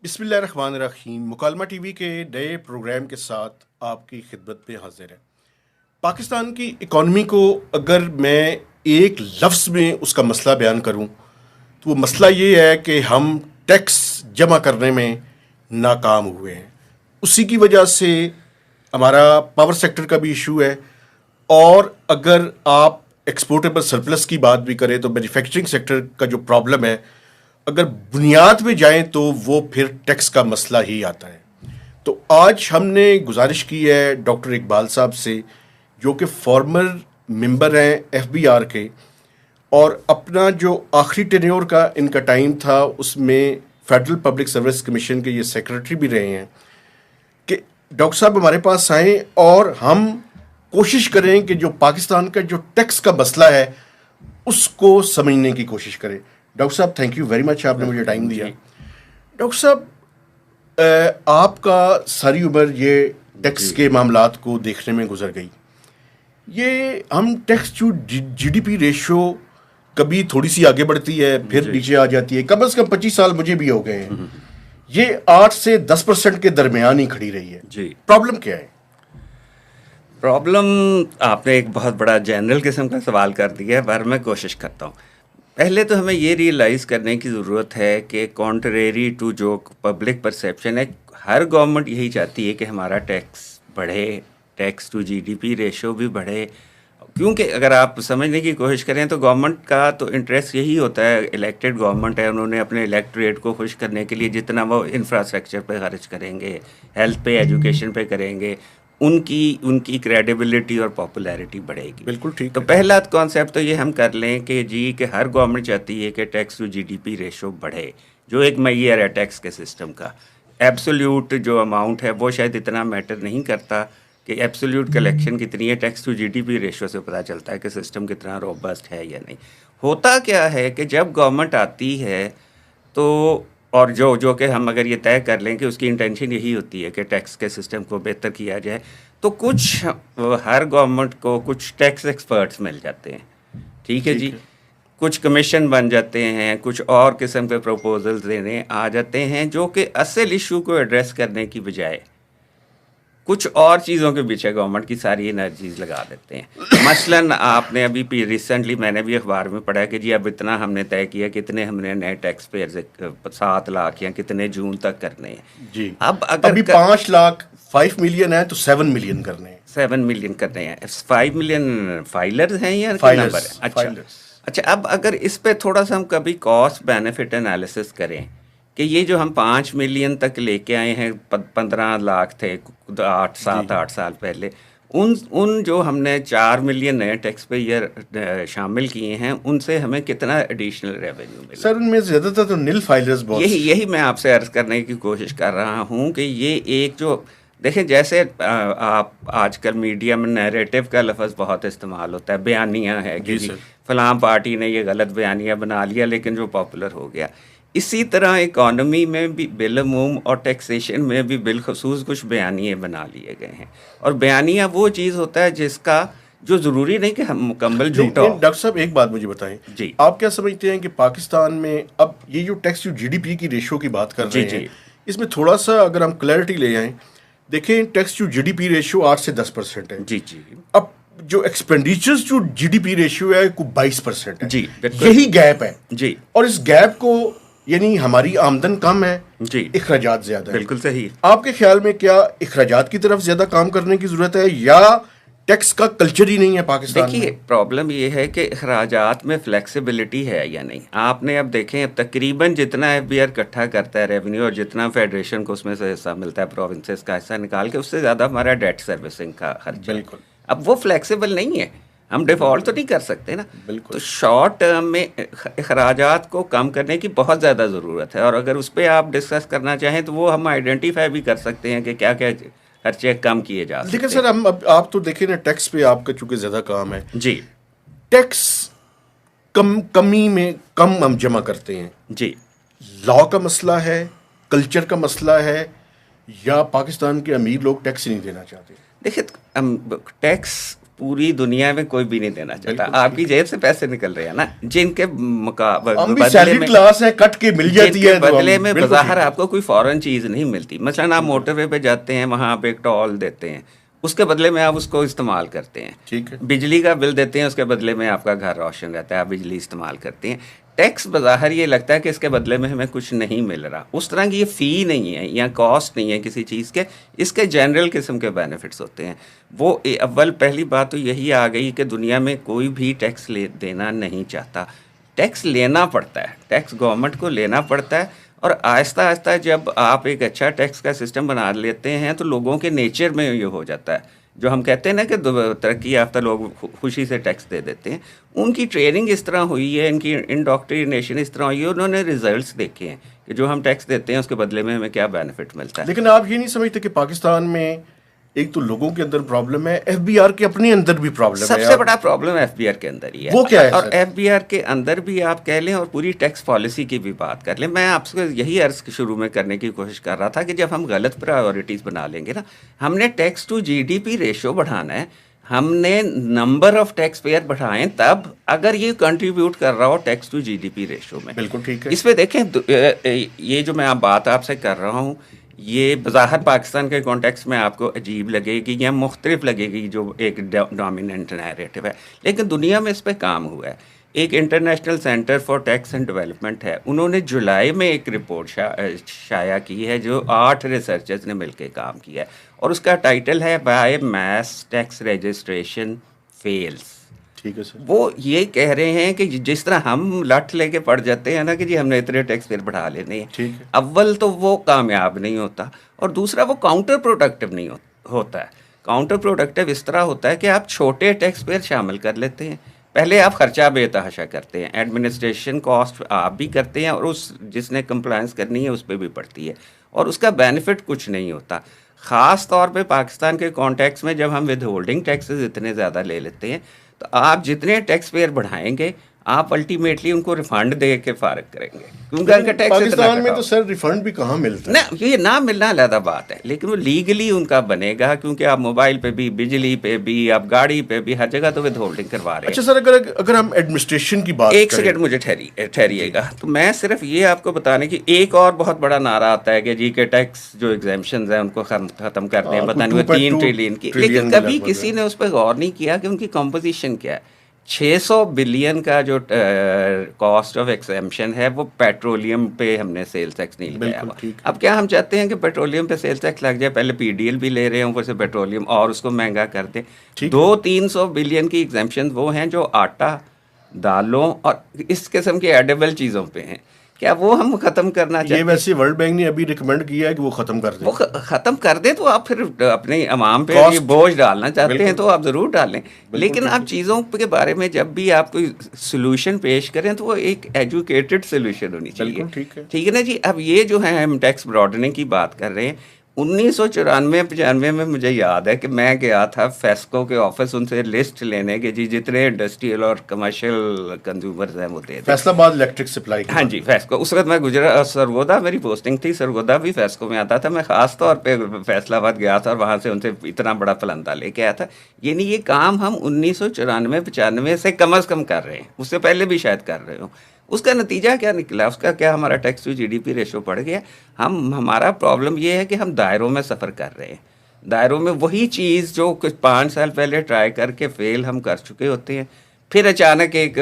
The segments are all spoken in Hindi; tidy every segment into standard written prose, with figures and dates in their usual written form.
बिस्मिल्लाहिर्रहमानिर्रहीम। मुकालमा टीवी के नए प्रोग्राम के साथ आपकी खिदमत में हाजिर है। पाकिस्तान की इकॉनमी को अगर मैं एक लफ्ज़ में उसका मसला बयान करूं तो वो मसला ये है कि हम टैक्स जमा करने में नाकाम हुए हैं। उसी की वजह से हमारा पावर सेक्टर का भी इशू है, और अगर आप एक्सपोर्टेबल सरप्लस की बात भी करें तो मैन्युफैक्चरिंग सेक्टर का जो प्रॉब्लम है, अगर बुनियाद में जाएं तो वो फिर टैक्स का मसला ही आता है। तो आज हमने गुजारिश की है डॉक्टर इकबाल साहब से, जो कि फॉर्मर मेंबर हैं एफबीआर के, और अपना जो आखिरी टेन्योर का इनका टाइम था उसमें फेडरल पब्लिक सर्विस कमीशन के ये सेक्रेटरी भी रहे हैं, कि डॉक्टर साहब हमारे पास आएँ और हम कोशिश करें कि जो पाकिस्तान का जो टैक्स का मसला है उसको समझने की कोशिश करें। डॉक्टर साहब, थैंक यू वेरी मच, आपने मुझे टाइम दिया। डॉक्टर साहब, आपका सारी उम्र ये टैक्स के मामलात को देखने में गुजर गई। ये हम टैक्स टू जीडीपी रेशो कभी थोड़ी सी आगे बढ़ती है, फिर नीचे आ जाती है। कम से कम 25 साल मुझे भी हो गए हैं, ये 8 से 10% के दरमियान ही खड़ी रही है। प्रॉब्लम क्या है? प्रॉब्लम, आपने एक बहुत बड़ा जनरल किस्म का सवाल कर दिया है, पर मैं कोशिश करता हूँ। पहले तो हमें ये रियलाइज़ करने की ज़रूरत है कि कॉन्ट्रेरी टू जो पब्लिक परसेप्शन है, हर गवर्नमेंट यही चाहती है कि हमारा टैक्स बढ़े, टैक्स टू जीडीपी रेशो भी बढ़े। क्योंकि अगर आप समझने की कोशिश करें तो गवर्नमेंट का तो इंटरेस्ट यही होता है, इलेक्टेड गवर्नमेंट है, उन्होंने अपने इलेक्टोरेट को खुश करने के लिए जितना वो इंफ्रास्ट्रक्चर पे खर्च करेंगे, हेल्थ पे, एजुकेशन पे करेंगे, उनकी क्रेडिबिलिटी और पॉपुलैरिटी बढ़ेगी। बिल्कुल ठीक। तो पहला कॉन्सेप्ट तो ये हम कर लें कि जी कि हर गवर्नमेंट चाहती है कि टैक्स टू जीडीपी रेशो बढ़े, जो एक मैयर है टैक्स के सिस्टम का। एब्सोल्यूट जो अमाउंट है वो शायद इतना मैटर नहीं करता कि एब्सोल्यूट कलेक्शन कितनी है, टैक्स टू जीडीपी रेशो से पता चलता है कि सिस्टम कितना रोबस्ट है या नहीं। होता क्या है कि जब गवर्नमेंट आती है तो, और जो कि हम अगर ये तय कर लें कि उसकी इंटेंशन यही होती है कि टैक्स के सिस्टम को बेहतर किया जाए, तो कुछ हर गवर्नमेंट को कुछ टैक्स एक्सपर्ट्स मिल जाते हैं, ठीक है जी, कुछ कमीशन बन जाते हैं, कुछ और किस्म के प्रपोजल्स देने आ जाते हैं, जो कि असल इशू को एड्रेस करने की बजाय कुछ और चीज़ों के पीछे गवर्नमेंट की सारी एनर्जीज लगा देते हैं। मसलन आपने अभी रिसेंटली मैंने भी अखबार में पढ़ा कि जी अब इतना हमने तय किया, कितने हमने नए टैक्स पेयर्स 7 लाख या कितने जून तक करने हैं जी। अब अगर अभी 5 लाख 5 मिलियन है तो 7 मिलियन करने हैं। 7 मिलियन करने हैं। 5 मिलियन फाइलर्स हैं या फाइलर्स नंबर है? अच्छा, अब अगर इस पे थोड़ा सा हम कभी कॉस्ट बेनिफिट एनालिसिस करें कि ये जो हम 5 मिलियन तक लेके आए हैं, 15 लाख थे 8 साल पहले, उन जो हमने 4 मिलियन नए टैक्स पेयर शामिल किए हैं, उनसे हमें कितना एडिशनल रेवेन्यू मिला? सर, उनमें ज़्यादातर तो नील फाइलर्स बहुत। यही मैं आपसे अर्ज करने की कोशिश कर रहा हूँ कि ये एक जो देखें, जैसे आप आजकल मीडिया में नैरेटिव का लफ्ज़ बहुत इस्तेमाल होता है, बयानिया है कि फलां पार्टी ने ये गलत बयानिया बना लिया लेकिन जो पॉपुलर हो गया। इसी तरह इकॉनमी में भी बिलअमूम और टैक्सेशन में भी बिलखसूस कुछ बयानिए बना लिए गए हैं, और बयानिया वो चीज़ होता है जिसका जो ज़रूरी नहीं कि हम मुकम्मल झूठा हो। डॉक्टर साहब, एक बात मुझे बताएं जी, आप क्या समझते हैं कि पाकिस्तान में अब ये जो टैक्स टू जीडीपी की रेशो की बात कर रहे हैं, इसमें थोड़ा सा अगर हम क्लैरिटी ले आएँ। देखें, टैक्स टू जीडीपी रेशियो 8 से 10% है। जी। अब जो एक्सपेंडिचर्स टू जीडीपी रेशियो है वो 22% है। जी, यही गैप है जी, और इस गैप को, यानी हमारी आमदन कम है जी, इखराजात ज्यादा है। बिल्कुल सही। आपके ख्याल में क्या इखराजात की तरफ ज्यादा काम करने की जरूरत है, या टैक्स का कल्चर ही नहीं है पाकिस्तान में? देखिए, प्रॉब्लम ये है कि अखराजात में फ्लेक्सिबिलिटी है या नहीं। आपने अब देखें, अब तकरीबन जितना एफबीआर इकट्ठा करता है रेवेन्यू, और जितना फेडरेशन को उसमें से हिस्सा मिलता है, प्रोविंसेस का हिस्सा निकाल के, उससे ज़्यादा हमारा डेट सर्विसिंग का खर्चा। बिल्कुल। अब वो फ्लेक्सिबल नहीं है, हम डिफ़ॉल्ट तो नहीं कर सकते ना। तो शॉर्ट टर्म में अखराजात को कम करने की बहुत ज़्यादा ज़रूरत है, और अगर उस पर आप डिस्कस करना चाहें तो वो हम आइडेंटिफाई भी कर सकते हैं कि क्या क्या खर्चे कम किए जा सकते हैं। लेकिन सर, हम आप तो देखिए ना, टैक्स पे आपका चूंकि ज़्यादा काम है जी, टैक्स कमी में कम हम जमा करते हैं जी। लॉ का मसला है, कल्चर का मसला है, या पाकिस्तान के अमीर लोग टैक्स नहीं देना चाहते? देखिए, टैक्स पूरी दुनिया में कोई भी नहीं देना चाहता। बिल्कुल आपकी जेब से पैसे निकल रहे हैं ना, जिनके हम भी बदले सैलरी में, क्लास है, कट के मिल जाती जिनके है तो बदले हम में बिल्कुल बाहर ठीक है। आपको कोई फॉरेन चीज़ नहीं मिलती। मसलन आप मोटरवे पे जाते हैं, वहाँ आप एक टोल देते हैं, उसके बदले में आप उसको इस्तेमाल करते हैं। ठीक है। बिजली का बिल देते हैं, उसके बदले में आपका घर रोशन रहता है, आप बिजली इस्तेमाल करते हैं। टैक्स बाहर ये लगता है कि इसके बदले में हमें कुछ नहीं मिल रहा, उस तरह की ये फ़ी नहीं है या कॉस्ट नहीं है किसी चीज़ के, इसके जनरल किस्म के बेनिफिट्स होते हैं। वो अव्वल पहली बात तो यही आ गई कि दुनिया में कोई भी टैक्स देना नहीं चाहता। टैक्स लेना पड़ता है, टैक्स गवर्नमेंट को लेना पड़ता है, और आहिस्ता आहिस्ता जब आप एक अच्छा टैक्स का सिस्टम बना लेते हैं तो लोगों के नेचर में ये हो जाता है। जो हम कहते हैं ना कि तरक्की याफ्ता लोग खुशी से टैक्स दे देते हैं, उनकी ट्रेनिंग इस तरह हुई है, इनकी इंडोक्ट्रिनेशन इस तरह हुई है, उन्होंने रिजल्ट्स देखे हैं कि जो हम टैक्स देते हैं उसके बदले में हमें क्या बेनिफिट मिलता है। लेकिन आप ये नहीं समझते कि पाकिस्तान में एक तो लोगों के अंदर प्रॉब्लम है, एफबीआर के अपने अंदर भी प्रॉब्लम है। सबसे बड़ा प्रॉब्लम एफबीआर के अंदर ही है। वो क्या है और सर? एफबीआर के अंदर भी आप कह लें और पूरी टैक्स पॉलिसी की भी बात कर लें, मैं आपसे यही अर्ज शुरू में करने की कोशिश कर रहा था कि जब हम गलत प्रायोरिटीज़ बना लेंगे ना, हमने टैक्स टू जीडीपी रेशो बढ़ाना है, हमने नंबर ऑफ टैक्स पेयर बढ़ाएं, तब अगर ये कंट्रीब्यूट कर रहा हो टैक्स टू जीडीपी रेशो में। बिल्कुल ठीक है। इसमें देखें, ये जो मैं आप बात आपसे कर रहा हूँ, ये बज़ाहिर पाकिस्तान के कॉन्टेक्स्ट में आपको अजीब लगेगी या मुख्तलिफ लगेगी, जो एक डोमिनेंट नैरेटिव है, लेकिन दुनिया में इस पर काम हुआ है। एक international centre for tax and development है, उन्होंने जुलाई में एक रिपोर्ट शाया की है जो 8 रिसर्चर्स ने मिलकर काम किया है, और उसका टाइटल है by mass tax registration fails. ठीक है सर। वो ये कह रहे हैं कि जिस तरह हम लठ लेके पड़ जाते हैं ना कि जी हमने इतने टैक्स पेयर बढ़ा लेने हैं, ठीक है। अव्वल तो वो कामयाब नहीं होता, और दूसरा वो काउंटर प्रोडक्टिव नहीं होता है। काउंटर प्रोडक्टिव इस तरह होता है कि आप छोटे टैक्स पेयर शामिल कर लेते हैं, पहले आप खर्चा बेतहाशा करते हैं, एडमिनिस्ट्रेशन कॉस्ट आप भी करते हैं, और उस जिसने कंप्लायंस करनी है उस पर भी पड़ती है, और उसका बेनिफिट कुछ नहीं होता। ख़ास तौर पे पाकिस्तान के कॉन्टेक्स्ट में जब हम विद होल्डिंग टैक्सेस इतने ज़्यादा ले लेते हैं, तो आप जितने टैक्स पेयर बढ़ाएंगे आप अल्टीमेटली उनको रिफंड दे के फारग करेंगे, क्योंकि उनका टैक्स पाकिस्तान में तो सर रिफंड भी कहाँ मिलता है ना, ये ना मिलना अलग बात है, लेकिन वो लीगली उनका बनेगा, क्योंकि आप मोबाइल पे भी, बिजली पे भी, आप गाड़ी पे भी, हर जगह तो विद होल्डिंग करवा रहे हैं। अच्छा सर, अगर हम एडमिनिस्ट्रेशन की बात एक सेकंड मुझे ठहरिएगा, तो मैं सिर्फ ये आपको बताने की, एक और बहुत बड़ा नारा आता है कि जी के टैक्स जो एग्जेम्पशंस हैं उनको खत्म कर दें, पता नहीं 3 ट्रिलियन की, लेकिन कभी किसी ने उस पर गौर नहीं किया कि उनकी कॉम्पोजिशन क्या है। 600 बिलियन का जो कॉस्ट ऑफ एग्जेम्पशन है वो पेट्रोलियम पे हमने सेल्स टैक्स नहीं लगाया हुआ। अब क्या हम चाहते हैं कि पेट्रोलियम पे सेल्स टैक्स लग जाए, पहले पीडीएल भी ले रहे हैं ऊपर से पेट्रोलियम, और उसको महंगा कर दें। 200-300 बिलियन की एग्जेम्पशन वो हैं जो आटा, दालों और इस किस्म के एडेबल चीज़ों पे हैं, क्या वो हम खत्म करना चाहिए? ये वैसे वर्ल्ड बैंक ने अभी रिकमेंड किया है कि वो खत्म कर दें। वो खत्म कर दे तो आप फिर अपने अवाम पे ये बोझ डालना चाहते हैं तो आप ज़रूर डालें, लेकिन आप चीज़ों के बारे में जब भी आप कोई सोल्यूशन पेश करें तो वो एक एजुकेटेड सोल्यूशन होनी चाहिए। ठीक है ना जी। अब ये जो है हम टैक्स ब्रॉडनिंग की बात कर रहे हैं, 1994-95 में मुझे याद है कि मैं गया था फेस्को के ऑफिस उनसे लिस्ट लेने के, जी जितने इंडस्ट्रियल और कमर्शियल कंज्यूमर्स हैं वो दे दें। Faisalabad electric supply. हाँ जी, फेस्को। उस वक्त मैं गुजरा, सरगोदा मेरी पोस्टिंग थी, सरगोदा भी फेस्को में आता था, मैं ख़ास तौर पे फैसलाबाद गया था और वहाँ से उनसे इतना बड़ा फलंदा लेके आया था। यानी ये काम हम 1994-95 से कम अज़ कम कर रहे हैं, उससे पहले भी शायद कर रहे हो। उसका नतीजा क्या निकला? उसका क्या, हमारा टैक्स टू जीडीपी रेशो बढ़ गया। हमारा प्रॉब्लम ये है कि हम दायरों में सफ़र कर रहे हैं, दायरों में वही चीज़ जो कुछ 5 साल पहले ट्राई करके फेल हम कर चुके होते हैं, फिर अचानक एक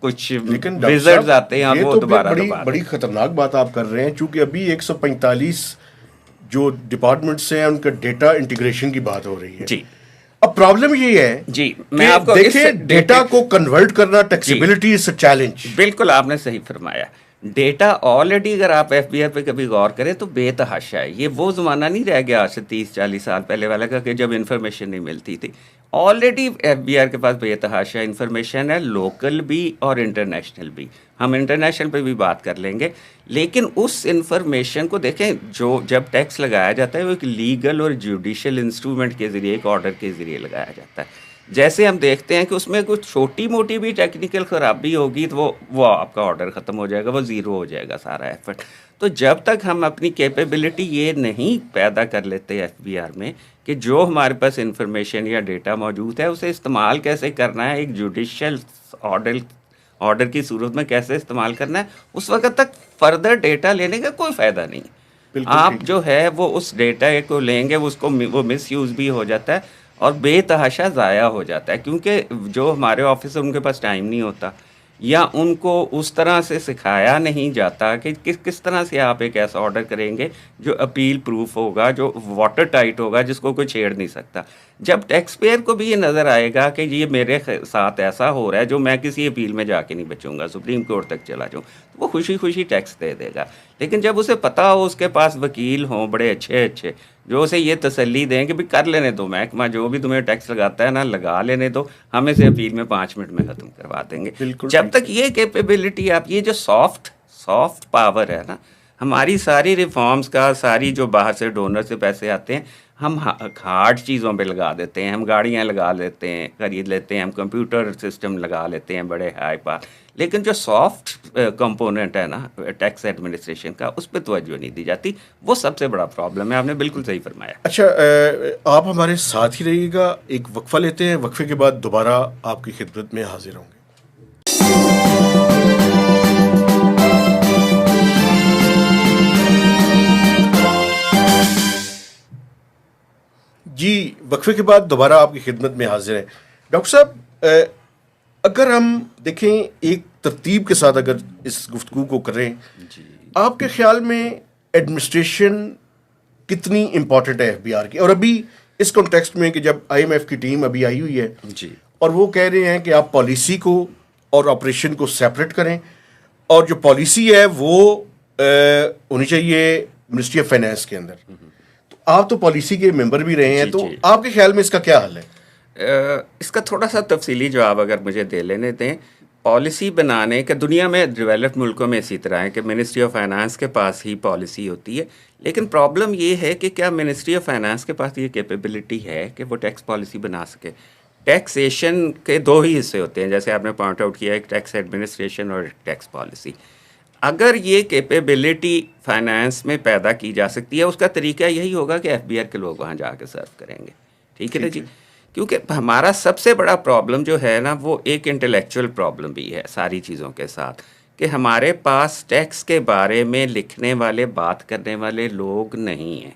कुछ रिजल्ट आते हैं और वो दोबारा बड़ी खतरनाक बात आप कर रहे हैं, चूंकि अभी 145 जो डिपार्टमेंट्स हैं उनका डेटा इंटीग्रेशन की बात हो रही है जी। अब प्रॉब्लम ये है जी, मैं आपको देखिए डेटा को कन्वर्ट करना टैक्सेबिलिटी इज अ चैलेंज। बिल्कुल आपने सही फरमाया। डेटा ऑलरेडी अगर आप एफबीआर पे कभी गौर करें तो बेतहाशा है। ये वो ज़माना नहीं रह गया आज से 30-40 साल पहले वाला का कि जब इन्फॉर्मेशन नहीं मिलती थी। ऑलरेडी एफबीआर के पास बेतहाशा इन्फॉर्मेशन है, लोकल भी और इंटरनेशनल भी। हम इंटरनेशनल पे भी बात कर लेंगे, लेकिन उस इंफॉर्मेशन को देखें, जो जब टैक्स लगाया जाता है वो एक लीगल और जुडिशियल इंस्ट्रूमेंट के ज़रिए, एक ऑर्डर के ज़रिए लगाया जाता है। जैसे हम देखते हैं कि उसमें कुछ छोटी मोटी भी टेक्निकल खराबी होगी तो वो आपका ऑर्डर ख़त्म हो जाएगा, वो ज़ीरो हो जाएगा सारा एफर्ट। तो जब तक हम अपनी कैपेबिलिटी ये नहीं पैदा कर लेते एफबीआर में कि जो हमारे पास इंफॉर्मेशन या डेटा मौजूद है उसे इस्तेमाल कैसे करना है, एक जुडिशल ऑर्डर की सूरत में कैसे इस्तेमाल करना है, उस वक्त तक फर्दर डेटा लेने का कोई फ़ायदा नहीं। आप जो है वो उस डेटा को लेंगे, उसको वो मिस यूज़ भी हो जाता है और बेतहाशा ज़ाया हो जाता है, क्योंकि जो हमारे ऑफिसर उनके पास टाइम नहीं होता या उनको उस तरह से सिखाया नहीं जाता कि किस तरह से आप एक ऐसा ऑर्डर करेंगे जो अपील प्रूफ होगा, जो वाटर टाइट होगा, जिसको कोई छेड़ नहीं सकता। जब टैक्स पेयर को भी ये नज़र आएगा कि ये मेरे साथ ऐसा हो रहा है जो मैं किसी अपील में जाके नहीं बचूंगा, सुप्रीम कोर्ट तक चला जाऊँ, तो वो खुशी खुशी टैक्स दे देगा। लेकिन जब उसे पता हो उसके पास वकील हों बड़े अच्छे अच्छे जो उसे ये तसल्ली दें कि भाई कर लेने दो, महकमा जो भी तुम्हें टैक्स लगाता है ना लगा लेने दो, हम इसे अपील में 5 मिनट में ख़त्म करवा देंगे। जब तक ये कैपेबिलिटी, आप ये जो सॉफ्ट पावर है ना, हमारी सारी रिफॉर्म्स का, सारी जो बाहर से डोनर से पैसे आते हैं हम हार्ड चीज़ों पे लगा देते हैं, हम गाड़ियाँ लगा लेते हैं, खरीद लेते हैं, हम कंप्यूटर सिस्टम लगा लेते हैं बड़े हाई पार, लेकिन जो सॉफ्ट कंपोनेंट है ना टैक्स एडमिनिस्ट्रेशन का, उस पर तवज्जो नहीं दी जाती। वो सबसे बड़ा प्रॉब्लम है। आपने बिल्कुल सही फरमाया। अच्छा, आप हमारे साथ ही रहिएगा, एक वक्फा लेते हैं, वक्फे के बाद दोबारा आपकी खिदमत में हाजिर होंगे। जी, वक्फे के बाद दोबारा आपकी खिदमत में हाजिर है। डॉक्टर साहब, अगर हम देखें एक तरतीब के साथ अगर इस गुफ्तगू को करें, आपके ख्याल में एडमिनिस्ट्रेशन कितनी इम्पॉर्टेंट है एफबीआर की? और अभी इस कॉन्टेक्स्ट में कि जब आईएमएफ की टीम अभी आई हुई है जी, और वो कह रहे हैं कि आप पॉलिसी को और ऑपरेशन को सेपरेट करें, और जो पॉलिसी है वो होनी चाहिए मिनिस्ट्री ऑफ फाइनेंस के अंदर। तो आप तो पॉलिसी के मेंबर भी रहे हैं, तो आपके ख्याल में इसका क्या हल है? इसका थोड़ा सा तफसीली जवाब अगर मुझे दे लेने दें। पॉलिसी बनाने का दुनिया में डेवलप्ड मुल्कों में इसी तरह है कि मिनिस्ट्री ऑफ फाइनेंस के पास ही पॉलिसी होती है, लेकिन प्रॉब्लम ये है कि क्या मिनिस्ट्री ऑफ फाइनेंस के पास ये कैपेबिलिटी है कि वो टैक्स पॉलिसी बना सके? टैक्सेशन के दो ही हिस्से होते हैं, जैसे आपने पॉइंट आउट किया, एक टैक्स एडमिनिस्ट्रेशन और टैक्स पॉलिसी। अगर ये कैपेबिलिटी फाइनेंस में पैदा की जा सकती है, उसका तरीका यही होगा कि एफबीआर के लोग वहाँ जाके सर्व करेंगे। ठीक है ना जी? क्योंकि हमारा सबसे बड़ा प्रॉब्लम जो है ना, वो एक इंटेलेक्चुअल प्रॉब्लम भी है सारी चीज़ों के साथ, कि हमारे पास टैक्स के बारे में लिखने वाले, बात करने वाले लोग नहीं हैं।